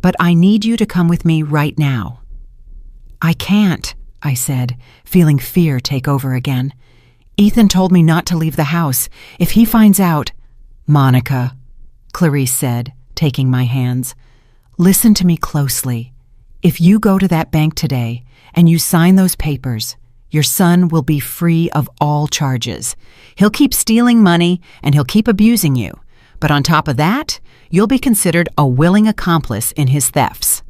But I need you to come with me right now." "I can't," I said, feeling fear take over again. "Ethan told me not to leave the house. If he finds out—" "Monica," Clarice said, taking my hands, "listen to me closely. If you go to that bank today and you sign those papers, your son will be free of all charges. He'll keep stealing money and he'll keep abusing you. But on top of that, you'll be considered a willing accomplice in his thefts."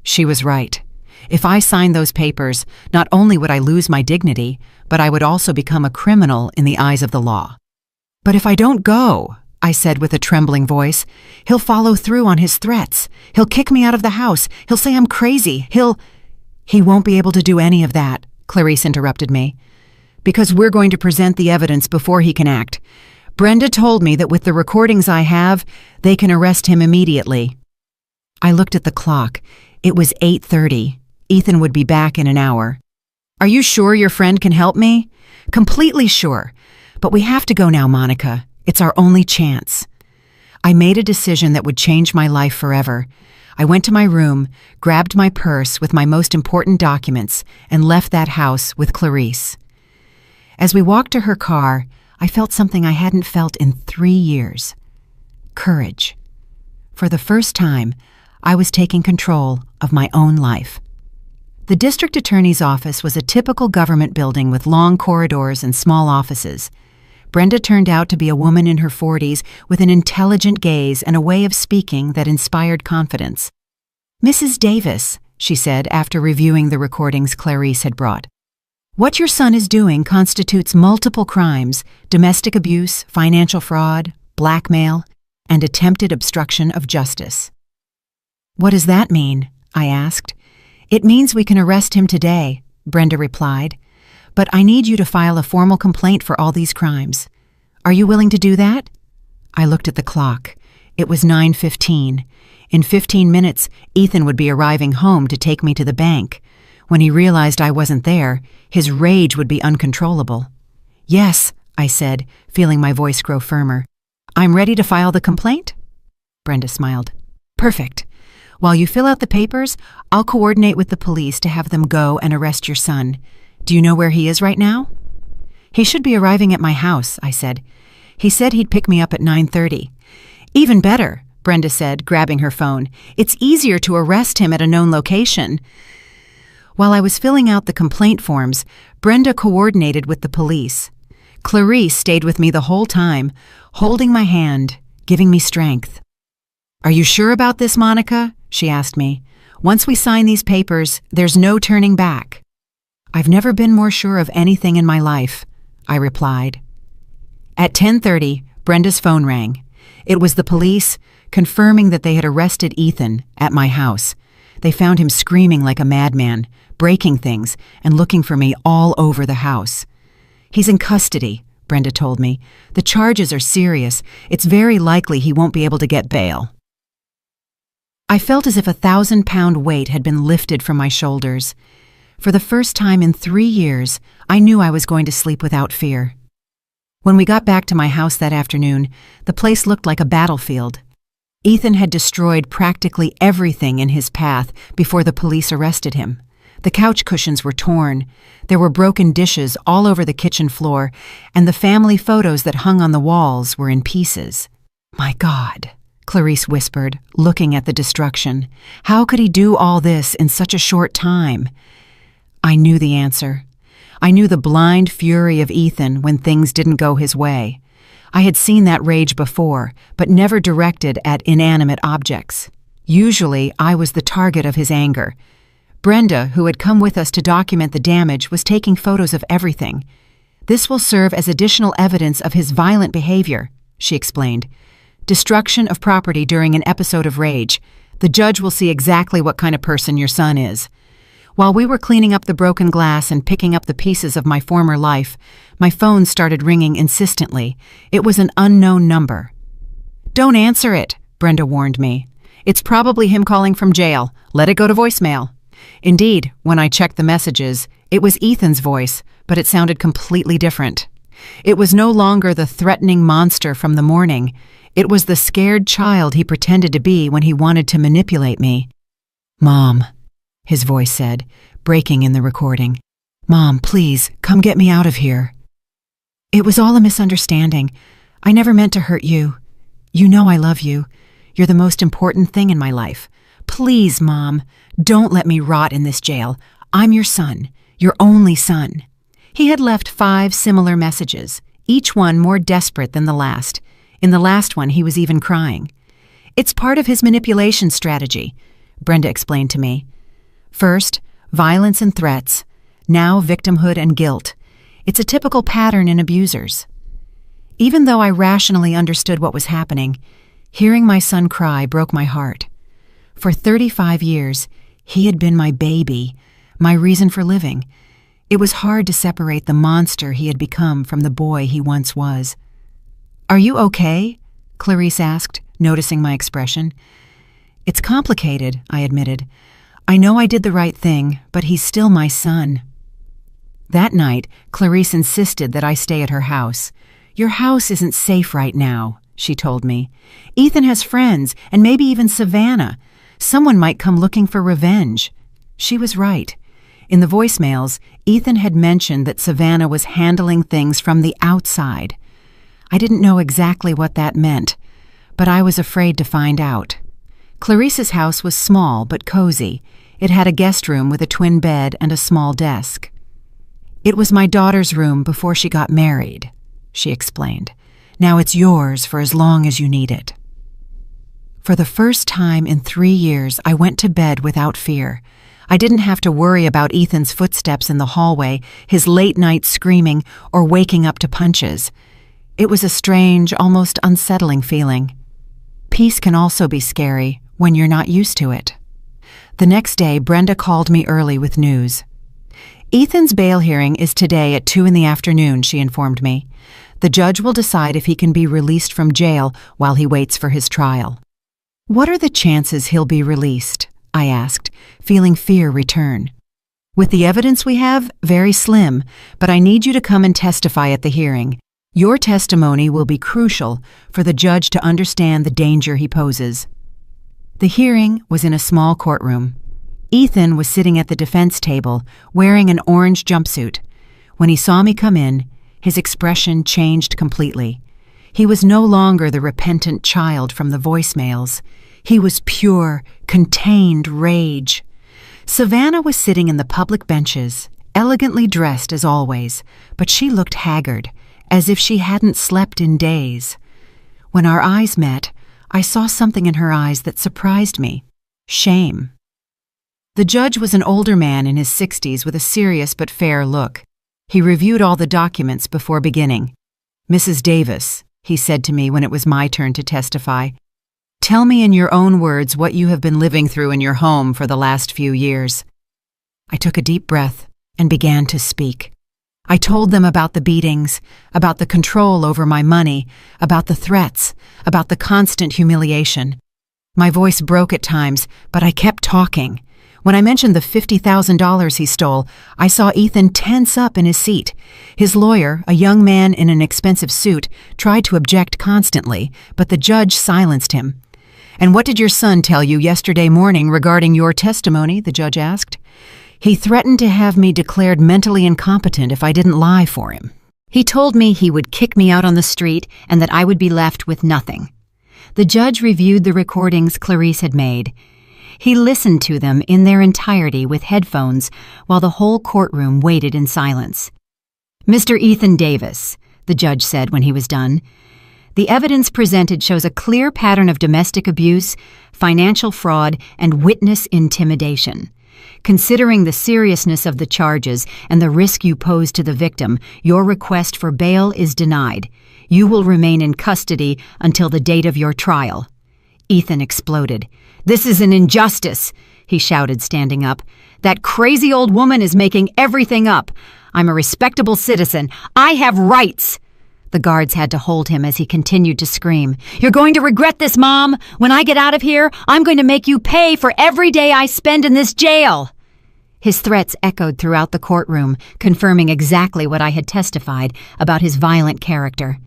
She was right. If I signed those papers, not only would I lose my dignity, but I would also become a criminal in the eyes of the law. "But if I don't go," I said with a trembling voice, "he'll follow through on his threats. He'll kick me out of the house. He'll say I'm crazy. He won't be able to do any of that," Clarice interrupted me, "because we're going to present the evidence before he can act. Brenda told me that with the recordings I have, they can arrest him immediately." I looked at the clock. It was 8:30. Ethan would be back in an hour. "Are you sure your friend can help me?" "Completely sure. But we have to go now, Monica. It's our only chance." I made a decision that would change my life forever. I went to my room, grabbed my purse with my most important documents, and left that house with Clarice. As we walked to her car, I felt something I hadn't felt in 3 years. Courage. For the first time, I was taking control of my own life. The district attorney's office was a typical government building with long corridors and small offices. Brenda turned out to be a woman in her 40s with an intelligent gaze and a way of speaking that inspired confidence. "Mrs. Davis," she said after reviewing the recordings Clarice had brought, "what your son is doing constitutes multiple crimes: domestic abuse, financial fraud, blackmail, and attempted obstruction of justice." "What does that mean?" I asked. "It means we can arrest him today," Brenda replied. "But I need you to file a formal complaint for all these crimes. Are you willing to do that?" I looked at the clock. It was 9:15. In 15 minutes, Ethan would be arriving home to take me to the bank. When he realized I wasn't there, his rage would be uncontrollable. "Yes," I said, feeling my voice grow firmer. "I'm ready to file the complaint?" Brenda smiled. "Perfect. While you fill out the papers, I'll coordinate with the police to have them go and arrest your son. Do you know where he is right now?" "He should be arriving at my house," I said. "He said he'd pick me up at 9:30. "Even better," Brenda said, grabbing her phone. "It's easier to arrest him at a known location." While I was filling out the complaint forms, Brenda coordinated with the police. Clarice stayed with me the whole time, holding my hand, giving me strength. "Are you sure about this, Monica?" she asked me. "Once we sign these papers, there's no turning back." "I've never been more sure of anything in my life," I replied. At 10:30, Brenda's phone rang. It was the police, confirming that they had arrested Ethan at my house. They found him screaming like a madman, breaking things, and looking for me all over the house. "He's in custody," Brenda told me. "The charges are serious. It's very likely he won't be able to get bail." I felt as if a 1,000-pound weight had been lifted from my shoulders. For the first time in 3 years, I knew I was going to sleep without fear. When we got back to my house that afternoon, the place looked like a battlefield. Ethan had destroyed practically everything in his path before the police arrested him. The couch cushions were torn, there were broken dishes all over the kitchen floor, and the family photos that hung on the walls were in pieces. "My God," Clarice whispered, looking at the destruction. "How could he do all this in such a short time?" I knew the answer. I knew the blind fury of Ethan when things didn't go his way. I had seen that rage before, but never directed at inanimate objects. Usually, I was the target of his anger. Brenda, who had come with us to document the damage, was taking photos of everything. "This will serve as additional evidence of his violent behavior," she explained. "Destruction of property during an episode of rage. The judge will see exactly what kind of person your son is." While we were cleaning up the broken glass and picking up the pieces of my former life, my phone started ringing insistently. It was an unknown number. "Don't answer it," Brenda warned me. "It's probably him calling from jail. Let it go to voicemail." Indeed, when I checked the messages, it was Ethan's voice, but it sounded completely different. It was no longer the threatening monster from the morning. It was the scared child he pretended to be when he wanted to manipulate me. "Mom," his voice said, breaking in the recording. "Mom, please, come get me out of here." "It was all a misunderstanding. I never meant to hurt you. You know I love you. You're the most important thing in my life. Please, Mom, don't let me rot in this jail. I'm your son, your only son." He had left 5 similar messages, each one more desperate than the last. In the last one, he was even crying. "It's part of his manipulation strategy," Brenda explained to me. "First, violence and threats. Now, victimhood and guilt. It's a typical pattern in abusers." Even though I rationally understood what was happening, hearing my son cry broke my heart. For 35 years, he had been my baby, my reason for living. It was hard to separate the monster he had become from the boy he once was. "Are you okay?" Clarice asked, noticing my expression. "It's complicated," I admitted. "I know I did the right thing, but he's still my son." That night, Clarice insisted that I stay at her house. "Your house isn't safe right now," she told me. "Ethan has friends, and maybe even Savannah. Someone might come looking for revenge." She was right. In the voicemails, Ethan had mentioned that Savannah was handling things from the outside. I didn't know exactly what that meant, but I was afraid to find out. Clarice's house was small but cozy. It had a guest room with a twin bed and a small desk. "It was my daughter's room before she got married," she explained. "Now it's yours for as long as you need it." For the first time in 3 years, I went to bed without fear. I didn't have to worry about Ethan's footsteps in the hallway, his late-night screaming, or waking up to punches. It was a strange, almost unsettling feeling. Peace can also be scary when you're not used to it. The next day, Brenda called me early with news. "Ethan's bail hearing is today at 2 in the afternoon," she informed me. "The judge will decide if he can be released from jail while he waits for his trial." "What are the chances he'll be released?" I asked, feeling fear return. "With the evidence we have, very slim, but I need you to come and testify at the hearing. Your testimony will be crucial for the judge to understand the danger he poses." The hearing was in a small courtroom. Ethan was sitting at the defense table, wearing an orange jumpsuit. When he saw me come in, his expression changed completely. He was no longer the repentant child from the voicemails. He was pure, contained rage. Savannah was sitting in the public benches, elegantly dressed as always, but she looked haggard, as if she hadn't slept in days. When our eyes met, I saw something in her eyes that surprised me: shame. The judge was an older man in his 60s with a serious but fair look. He reviewed all the documents before beginning. "Mrs. Davis," he said to me when it was my turn to testify, "tell me in your own words what you have been living through in your home for the last few years." I took a deep breath and began to speak. I told them about the beatings, about the control over my money, about the threats, about the constant humiliation. My voice broke at times, but I kept talking. When I mentioned the $50,000 he stole, I saw Ethan tense up in his seat. His lawyer, a young man in an expensive suit, tried to object constantly, but the judge silenced him. "And what did your son tell you yesterday morning regarding your testimony?" the judge asked. "He threatened to have me declared mentally incompetent if I didn't lie for him. He told me he would kick me out on the street and that I would be left with nothing." The judge reviewed the recordings Clarice had made. He listened to them in their entirety with headphones while the whole courtroom waited in silence. "Mr. Ethan Davis," the judge said when he was done, "the evidence presented shows a clear pattern of domestic abuse, financial fraud, and witness intimidation. Considering the seriousness of the charges and the risk you pose to the victim, your request for bail is denied. You will remain in custody until the date of your trial." Ethan exploded. "This is an injustice," he shouted, standing up. "That crazy old woman is making everything up. I'm a respectable citizen. I have rights." The guards had to hold him as he continued to scream. "You're going to regret this, Mom. When I get out of here, I'm going to make you pay for every day I spend in this jail." His threats echoed throughout the courtroom, confirming exactly what I had testified about his violent character.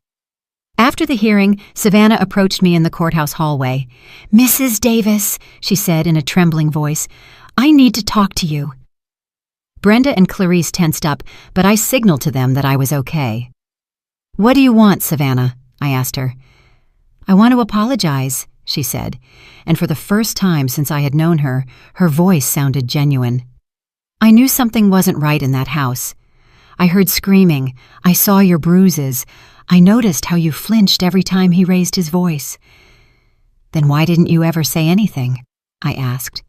After the hearing, Savannah approached me in the courthouse hallway. "Mrs. Davis," she said in a trembling voice, "I need to talk to you." Brenda and Clarice tensed up, but I signaled to them that I was okay. "What do you want, Savannah?" I asked her. "I want to apologize," she said, and for the first time since I had known her, her voice sounded genuine. "I knew something wasn't right in that house. I heard screaming. I saw your bruises. I noticed how you flinched every time he raised his voice." "Then why didn't you ever say anything?" I asked.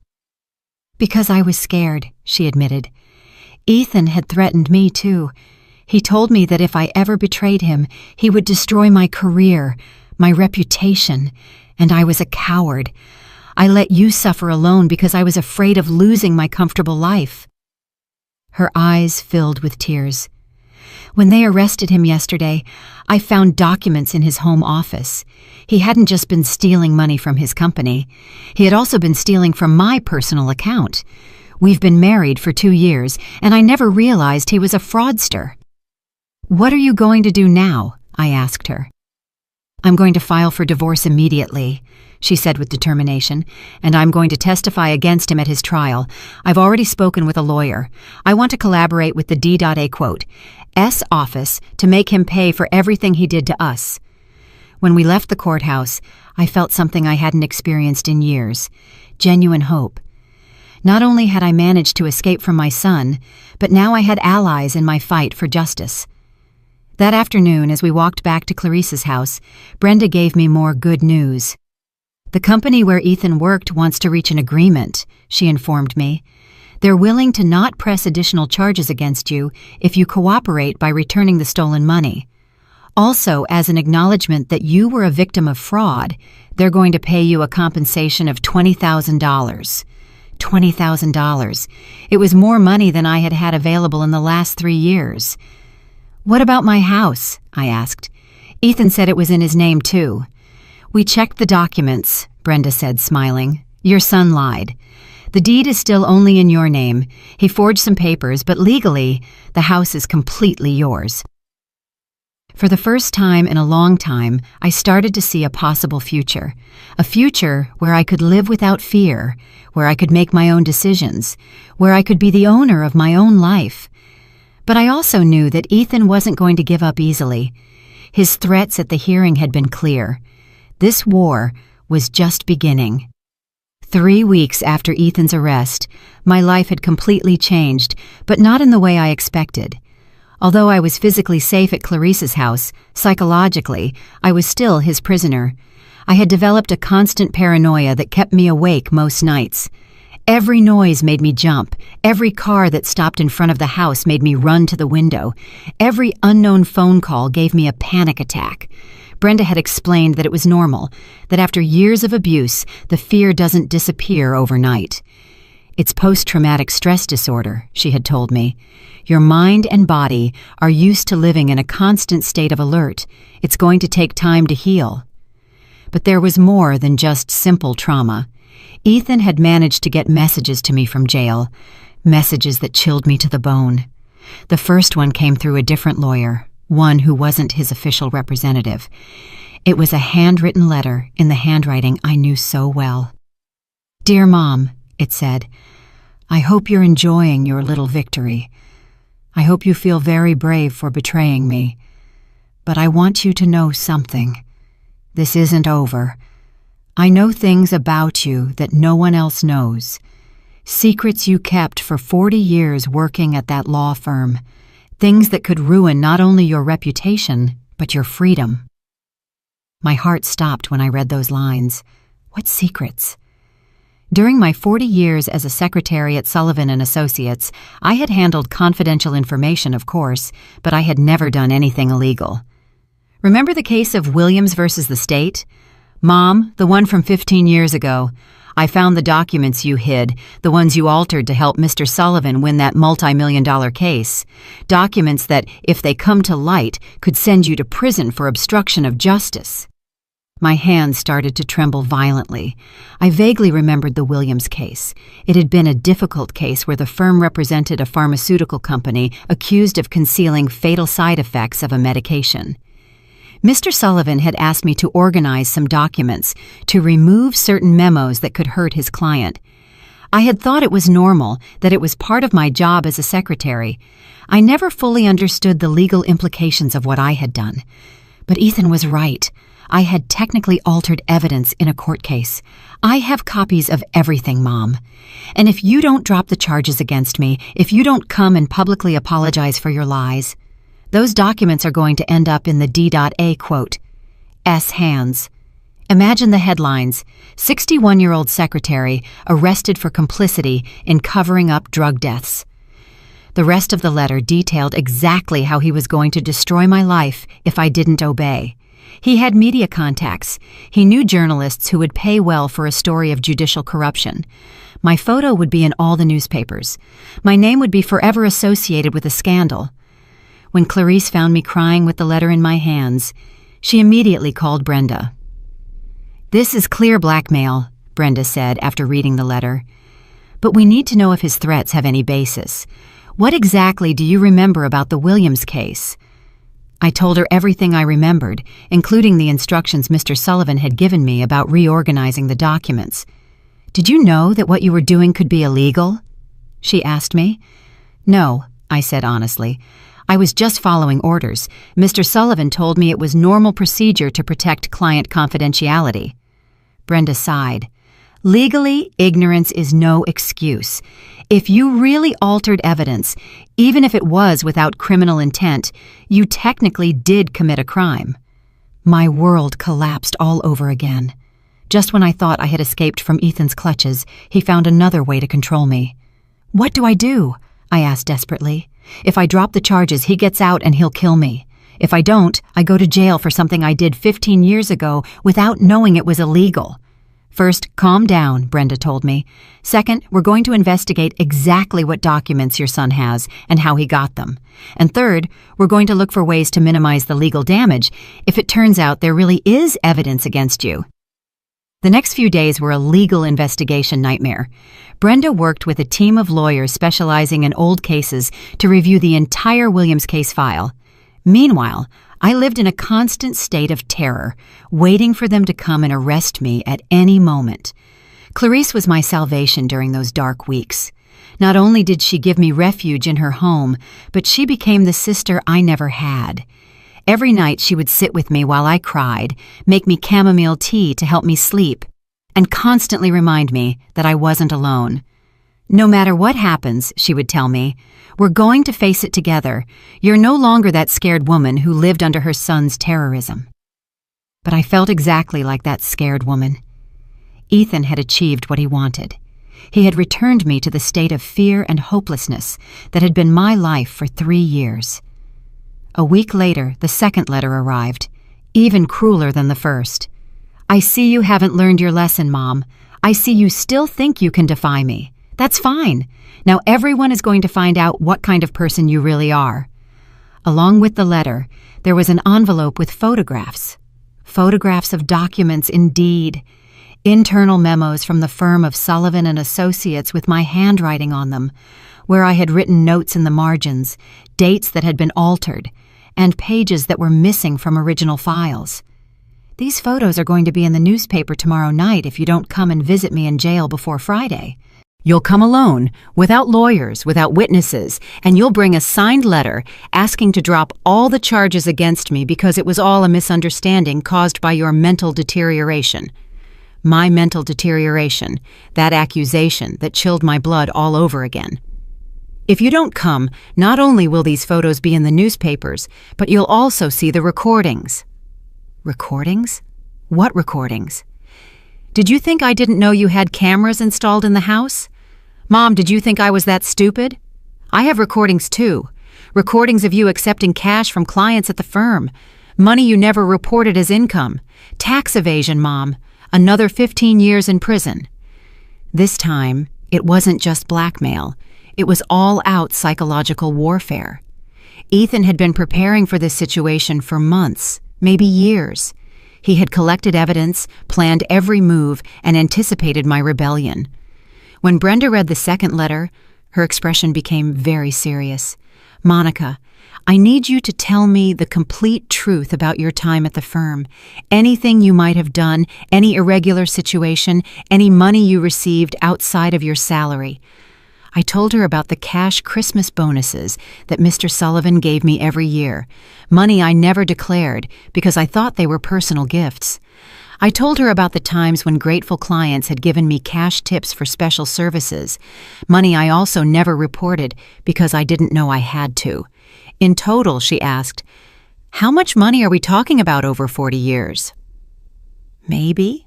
"Because I was scared," she admitted. "Ethan had threatened me, too. He told me that if I ever betrayed him, he would destroy my career, my reputation, and I was a coward. I let you suffer alone because I was afraid of losing my comfortable life." Her eyes filled with tears. "When they arrested him yesterday, I found documents in his home office. He hadn't just been stealing money from his company. He had also been stealing from my personal account. We've been married for 2 years, and I never realized he was a fraudster." "What are you going to do now?" I asked her. "I'm going to file for divorce immediately," she said with determination, "and I'm going to testify against him at his trial. I've already spoken with a lawyer. I want to collaborate with the D.A. office to make him pay for everything he did to us." When we left the courthouse, I felt something I hadn't experienced in years: genuine hope. Not only had I managed to escape from my son, but now I had allies in my fight for justice. That afternoon, as we walked back to Clarice's house, Brenda gave me more good news. "The company where Ethan worked wants to reach an agreement," she informed me. "They're willing to not press additional charges against you if you cooperate by returning the stolen money. Also, as an acknowledgement that you were a victim of fraud, they're going to pay you a compensation of $20,000. $20,000. It was more money than I had had available in the last 3 years. "What about my house?" I asked. "Ethan said it was in his name, too." "We checked the documents," Brenda said, smiling. "Your son lied. The deed is still only in your name. He forged some papers, but legally, the house is completely yours." For the first time in a long time, I started to see a possible future. A future where I could live without fear, where I could make my own decisions, where I could be the owner of my own life. But I also knew that Ethan wasn't going to give up easily. His threats at the hearing had been clear. This war was just beginning. 3 weeks after Ethan's arrest, my life had completely changed, but not in the way I expected. Although I was physically safe at Clarice's house, psychologically, I was still his prisoner. I had developed a constant paranoia that kept me awake most nights. Every noise made me jump. Every car that stopped in front of the house made me run to the window. Every unknown phone call gave me a panic attack. Brenda had explained that it was normal, that after years of abuse, the fear doesn't disappear overnight. "It's post-traumatic stress disorder," she had told me. "Your mind and body are used to living in a constant state of alert. It's going to take time to heal." But there was more than just simple trauma. Ethan had managed to get messages to me from jail, messages that chilled me to the bone. The first one came through a different lawyer, one who wasn't his official representative. It was a handwritten letter in the handwriting I knew so well. "Dear Mom," it said, "I hope you're enjoying your little victory. I hope you feel very brave for betraying me. But I want you to know something. This isn't over. I know things about you that no one else knows. Secrets you kept for 40 years working at that law firm. Things that could ruin not only your reputation, but your freedom." My heart stopped when I read those lines. What secrets? During my 40 years as a secretary at Sullivan & Associates, I had handled confidential information, of course, but I had never done anything illegal. Remember the case of Williams versus the state? Mom, the one from 15 years ago. I found the documents you hid, the ones you altered to help Mr. Sullivan win that multi-million-dollar case. Documents that, if they come to light, could send you to prison for obstruction of justice. My hands started to tremble violently. I vaguely remembered the Williams case. It had been a difficult case where the firm represented a pharmaceutical company accused of concealing fatal side effects of a medication. Mr. Sullivan had asked me to organize some documents to remove certain memos that could hurt his client. I had thought it was normal, that it was part of my job as a secretary. I never fully understood the legal implications of what I had done. But Ethan was right. I had technically altered evidence in a court case. I have copies of everything, Mom. And if you don't drop the charges against me, if you don't come and publicly apologize for your lies, those documents are going to end up in the D.A. quote, S. hands. Imagine the headlines, 61-year-old secretary arrested for complicity in covering up drug deaths. The rest of the letter detailed exactly how he was going to destroy my life if I didn't obey. He had media contacts. He knew journalists who would pay well for a story of judicial corruption. My photo would be in all the newspapers. My name would be forever associated with the scandal. When Clarice found me crying with the letter in my hands, she immediately called Brenda. "This is clear blackmail," Brenda said after reading the letter. "But we need to know if his threats have any basis. What exactly do you remember about the Williams case?" I told her everything I remembered, including the instructions Mr. Sullivan had given me about reorganizing the documents. "Did you know that what you were doing could be illegal?" she asked me. "No," I said honestly. "I was just following orders. Mr. Sullivan told me it was normal procedure to protect client confidentiality." Brenda sighed. "Legally, ignorance is no excuse. If you really altered evidence, even if it was without criminal intent, you technically did commit a crime." My world collapsed all over again. Just when I thought I had escaped from Ethan's clutches, he found another way to control me. "What do I do?" I asked desperately. "If I drop the charges, he gets out and he'll kill me. If I don't, I go to jail for something I did 15 years ago without knowing it was illegal." "First, calm down," Brenda told me. "Second, we're going to investigate exactly what documents your son has and how he got them. And third, we're going to look for ways to minimize the legal damage if it turns out there really is evidence against you." The next few days were a legal investigation nightmare. Brenda worked with a team of lawyers specializing in old cases to review the entire Williams case file. Meanwhile, I lived in a constant state of terror, waiting for them to come and arrest me at any moment. Clarice was my salvation during those dark weeks. Not only did she give me refuge in her home, but she became the sister I never had. Every night she would sit with me while I cried, make me chamomile tea to help me sleep, and constantly remind me that I wasn't alone. "No matter what happens," she would tell me, "we're going to face it together. You're no longer that scared woman who lived under her son's terrorism." But I felt exactly like that scared woman. Ethan had achieved what he wanted. He had returned me to the state of fear and hopelessness that had been my life for 3 years. A week later, the second letter arrived, even crueler than the first. "I see you haven't learned your lesson, Mom. I see you still think you can defy me. That's fine. Now everyone is going to find out what kind of person you really are." Along with the letter, there was an envelope with photographs. Photographs of documents, indeed. Internal memos from the firm of Sullivan & Associates with my handwriting on them, where I had written notes in the margins, dates that had been altered, and pages that were missing from original files. These photos are going to be in the newspaper tomorrow night if you don't come and visit me in jail before Friday. You'll come alone, without lawyers, without witnesses, and you'll bring a signed letter asking to drop all the charges against me because it was all a misunderstanding caused by your mental deterioration. My mental deterioration, that accusation that chilled my blood all over again. If you don't come, not only will these photos be in the newspapers, but you'll also see the recordings. Recordings? What recordings? Did you think I didn't know you had cameras installed in the house? Mom, did you think I was that stupid? I have recordings too. Recordings of you accepting cash from clients at the firm. Money you never reported as income. Tax evasion, Mom. Another 15 years in prison. This time, it wasn't just blackmail. It was all-out psychological warfare. Ethan had been preparing for this situation for months, maybe years. He had collected evidence, planned every move, and anticipated my rebellion. When Brenda read the second letter, her expression became very serious. "Monica, I need you to tell me the complete truth about your time at the firm. Anything you might have done, any irregular situation, any money you received outside of your salary." I told her about the cash Christmas bonuses that Mr. Sullivan gave me every year, money I never declared because I thought they were personal gifts. I told her about the times when grateful clients had given me cash tips for special services, money I also never reported because I didn't know I had to. In total, she asked, "How much money are we talking about over 40 years?" Maybe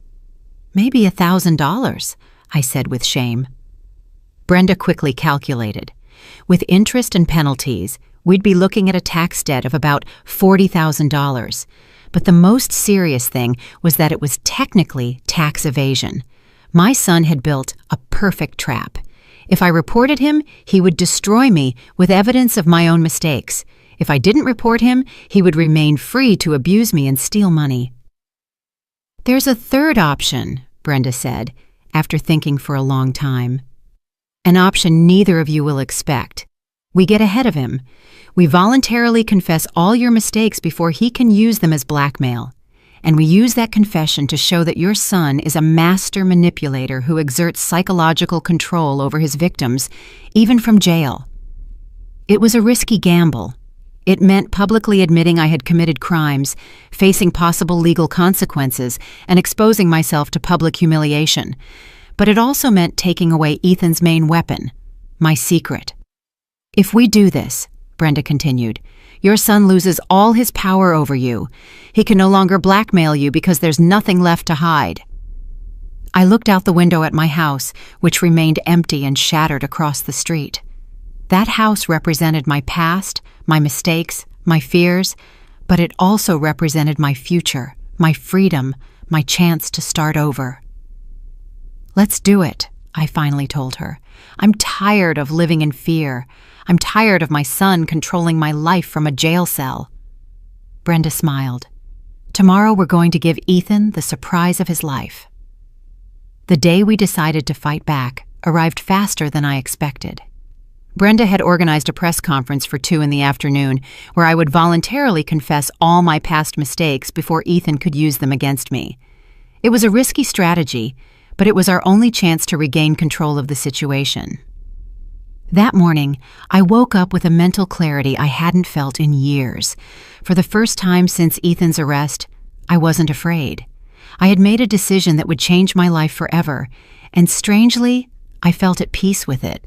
$1,000, I said with shame. Brenda quickly calculated. With interest and penalties, we'd be looking at a tax debt of about $40,000. But the most serious thing was that it was technically tax evasion. My son had built a perfect trap. If I reported him, he would destroy me with evidence of my own mistakes. If I didn't report him, he would remain free to abuse me and steal money. "There's a third option," Brenda said, after thinking for a long time. "An option neither of you will expect. We get ahead of him. We voluntarily confess all your mistakes before he can use them as blackmail. And we use that confession to show that your son is a master manipulator who exerts psychological control over his victims, even from jail." It was a risky gamble. It meant publicly admitting I had committed crimes, facing possible legal consequences, and exposing myself to public humiliation. But it also meant taking away Ethan's main weapon, my secret. "If we do this," Brenda continued, "your son loses all his power over you. He can no longer blackmail you because there's nothing left to hide." I looked out the window at my house, which remained empty and shattered across the street. That house represented my past, my mistakes, my fears, but it also represented my future, my freedom, my chance to start over. "Let's do it," I finally told her. "I'm tired of living in fear. I'm tired of my son controlling my life from a jail cell." Brenda smiled. "Tomorrow we're going to give Ethan the surprise of his life." The day we decided to fight back arrived faster than I expected. Brenda had organized a press conference for 2 in the afternoon where I would voluntarily confess all my past mistakes before Ethan could use them against me. It was a risky strategy, but it was our only chance to regain control of the situation. That morning, I woke up with a mental clarity I hadn't felt in years. For the first time since Ethan's arrest, I wasn't afraid. I had made a decision that would change my life forever, and strangely, I felt at peace with it.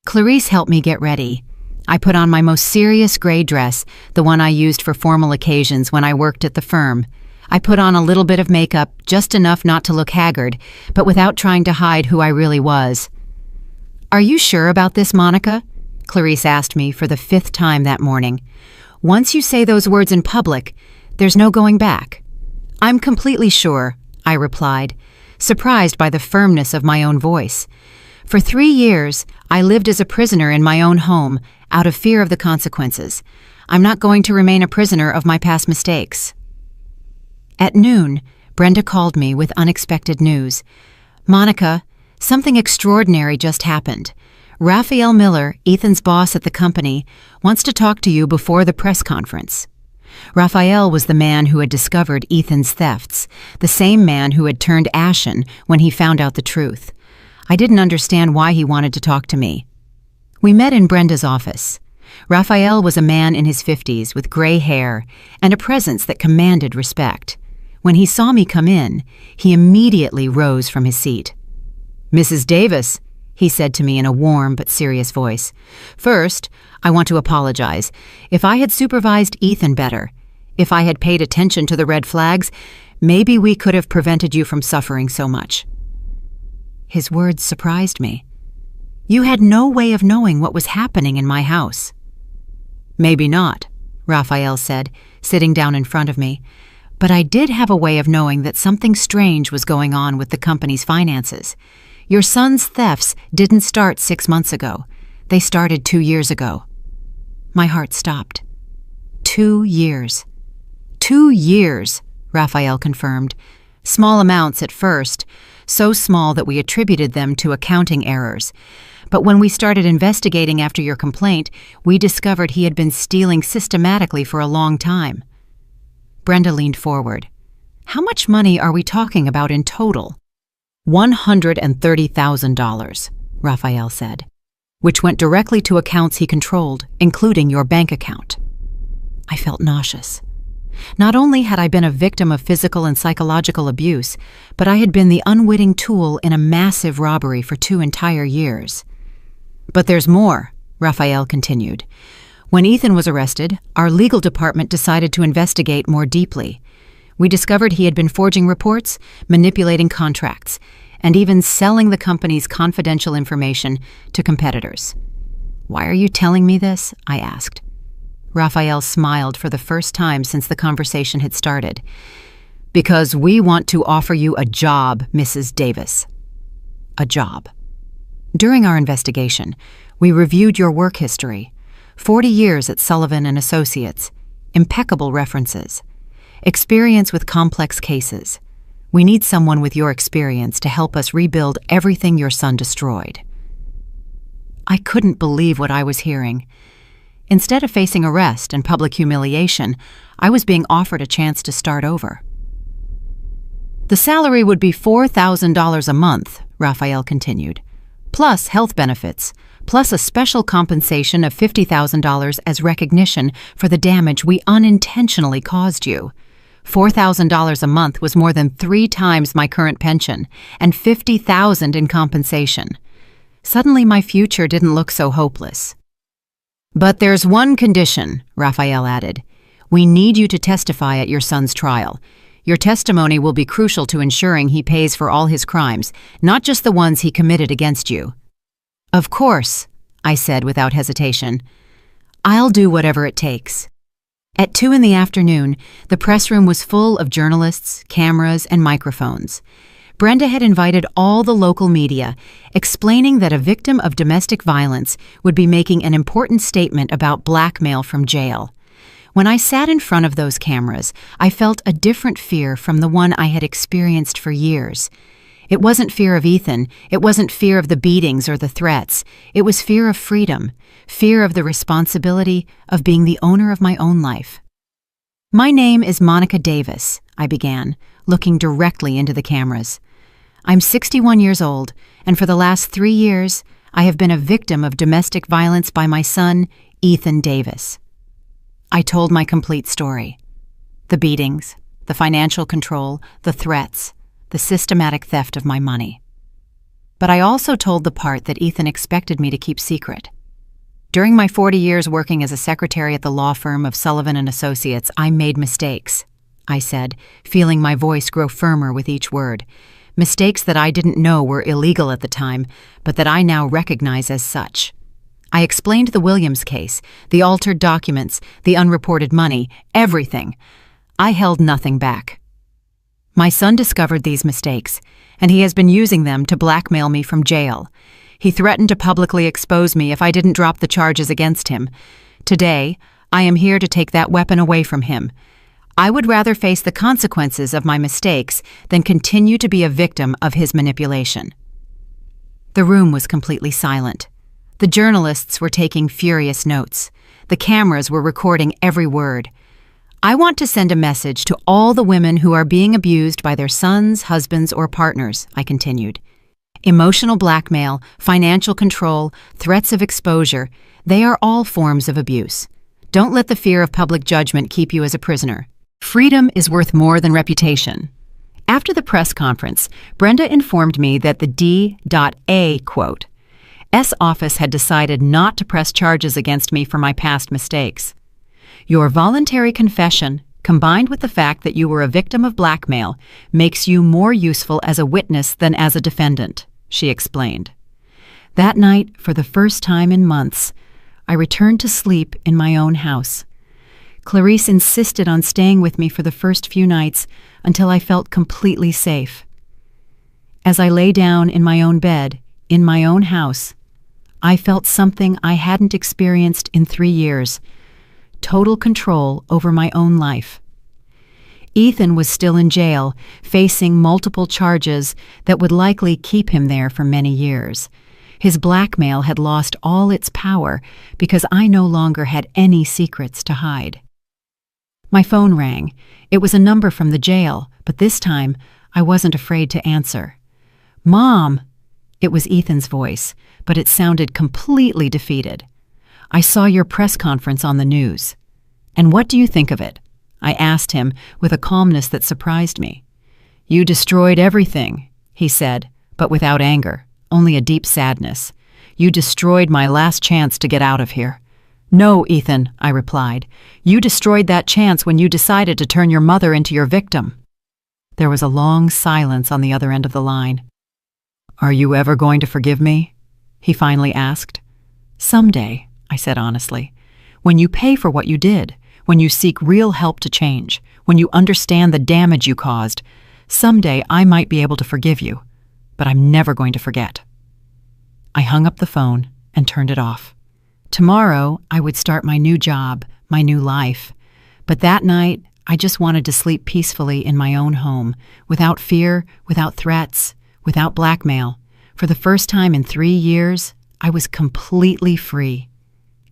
Clarice helped me get ready. I put on my most serious gray dress, the one I used for formal occasions when I worked at the firm. I put on a little bit of makeup, just enough not to look haggard, but without trying to hide who I really was. "Are you sure about this, Monica?" Clarice asked me for the 5th time that morning. "Once you say those words in public, there's no going back." "I'm completely sure," I replied, surprised by the firmness of my own voice. For 3 years, I lived as a prisoner in my own home, out of fear of the consequences. I'm not going to remain a prisoner of my past mistakes. At noon, Brenda called me with unexpected news. "Monica, something extraordinary just happened. Raphael Miller, Ethan's boss at the company, wants to talk to you before the press conference." Raphael was the man who had discovered Ethan's thefts, the same man who had turned ashen when he found out the truth. I didn't understand why he wanted to talk to me. We met in Brenda's office. Raphael was a man in his 50s with gray hair and a presence that commanded respect. When he saw me come in, he immediately rose from his seat. "Mrs. Davis," he said to me in a warm but serious voice. "First, I want to apologize. If I had supervised Ethan better, if I had paid attention to the red flags, maybe we could have prevented you from suffering so much." His words surprised me. "You had no way of knowing what was happening in my house." "Maybe not," Raphael said, sitting down in front of me. "But I did have a way of knowing that something strange was going on with the company's finances. Your son's thefts didn't start 6 months ago. They started 2 years ago." My heart stopped. 2 years. 2 years, Raphael confirmed. Small amounts at first, so small that we attributed them to accounting errors. But when we started investigating after your complaint, we discovered he had been stealing systematically for a long time. Brenda leaned forward. "How much money are we talking about in total?" $130,000, Raphael said, "which went directly to accounts he controlled, including your bank account." I felt nauseous. Not only had I been a victim of physical and psychological abuse, but I had been the unwitting tool in a massive robbery for 2 entire years. "But there's more," Raphael continued. "When Ethan was arrested, our legal department decided to investigate more deeply. We discovered he had been forging reports, manipulating contracts, and even selling the company's confidential information to competitors." "Why are you telling me this?" I asked. Raphael smiled for the first time since the conversation had started. "Because we want to offer you a job, Mrs. Davis." A job. During our investigation, we reviewed your work history. 40 years at Sullivan and Associates. Impeccable references. Experience with complex cases. We need someone with your experience to help us rebuild everything your son destroyed. I couldn't believe what I was hearing. Instead of facing arrest and public humiliation, I was being offered a chance to start over. "The salary would be $4,000 a month," Raphael continued, "plus health benefits, plus a special compensation of $50,000 as recognition for the damage we unintentionally caused you. $4,000 a month was more than 3 times my current pension, and $50,000 in compensation. Suddenly my future didn't look so hopeless. "But there's one condition," Raphael added. "We need you to testify at your son's trial. Your testimony will be crucial to ensuring he pays for all his crimes, not just the ones he committed against you." "Of course," I said without hesitation. "I'll do whatever it takes." At 2 in the afternoon, the press room was full of journalists, cameras, and microphones. Brenda had invited all the local media, explaining that a victim of domestic violence would be making an important statement about blackmail from jail. When I sat in front of those cameras, I felt a different fear from the one I had experienced for years. It wasn't fear of Ethan, it wasn't fear of the beatings or the threats. It was fear of freedom, fear of the responsibility of being the owner of my own life. "My name is Monica Davis," I began, looking directly into the cameras. "I'm 61 years old, and for the last 3 years, I have been a victim of domestic violence by my son, Ethan Davis." I told my complete story. The beatings, the financial control, the threats, the systematic theft of my money. But I also told the part that Ethan expected me to keep secret. "During my 40 years working as a secretary at the law firm of Sullivan and Associates, I made mistakes," I said, feeling my voice grow firmer with each word. Mistakes that I didn't know were illegal at the time, but that I now recognize as such. I explained the Williams case, the altered documents, the unreported money, everything. I held nothing back. "My son discovered these mistakes, and he has been using them to blackmail me from jail. He threatened to publicly expose me if I didn't drop the charges against him. Today, I am here to take that weapon away from him. I would rather face the consequences of my mistakes than continue to be a victim of his manipulation." The room was completely silent. The journalists were taking furious notes. The cameras were recording every word. I want to send a message to all the women who are being abused by their sons, husbands, or partners, I continued. Emotional blackmail, financial control, threats of exposure, they are all forms of abuse. Don't let the fear of public judgment keep you as a prisoner. Freedom is worth more than reputation. After the press conference, Brenda informed me that the D.A. quote, S office had decided not to press charges against me for my past mistakes. Your voluntary confession, combined with the fact that you were a victim of blackmail, makes you more useful as a witness than as a defendant, she explained. That night, for the first time in months, I returned to sleep in my own house. Clarice insisted on staying with me for the first few nights until I felt completely safe. As I lay down in my own bed, in my own house, I felt something I hadn't experienced in 3 years: total control over my own life. Ethan was still in jail, facing multiple charges that would likely keep him there for many years. His blackmail had lost all its power because I no longer had any secrets to hide. My phone rang. It was a number from the jail, but this time I wasn't afraid to answer. "Mom!" It was Ethan's voice, but it sounded completely defeated. "I saw your press conference on the news. And what do you think of it?" I asked him with a calmness that surprised me. "You destroyed everything," he said, but without anger, only a deep sadness. "You destroyed my last chance to get out of here." "No, Ethan," I replied. "You destroyed that chance when you decided to turn your mother into your victim." There was a long silence on the other end of the line. "Are you ever going to forgive me?" he finally asked. "Someday," I said honestly. "When you pay for what you did, when you seek real help to change, when you understand the damage you caused, someday I might be able to forgive you, but I'm never going to forget." I hung up the phone and turned it off. Tomorrow, I would start my new job, my new life. But that night, I just wanted to sleep peacefully in my own home, without fear, without threats, without blackmail. For the first time in 3 years, I was completely free.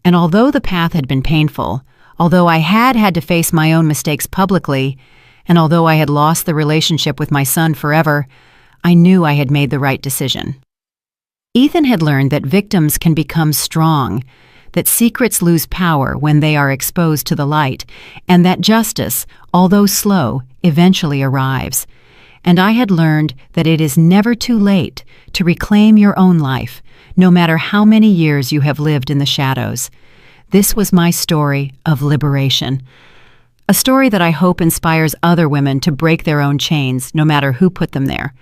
And although the path had been painful, although I had to face my own mistakes publicly, and although I had lost the relationship with my son forever, I knew I had made the right decision. Ethan had learned that victims can become strong, that secrets lose power when they are exposed to the light, and that justice, although slow, eventually arrives. And I had learned that it is never too late to reclaim your own life, no matter how many years you have lived in the shadows. This was my story of liberation. A story that I hope inspires other women to break their own chains, no matter who put them there.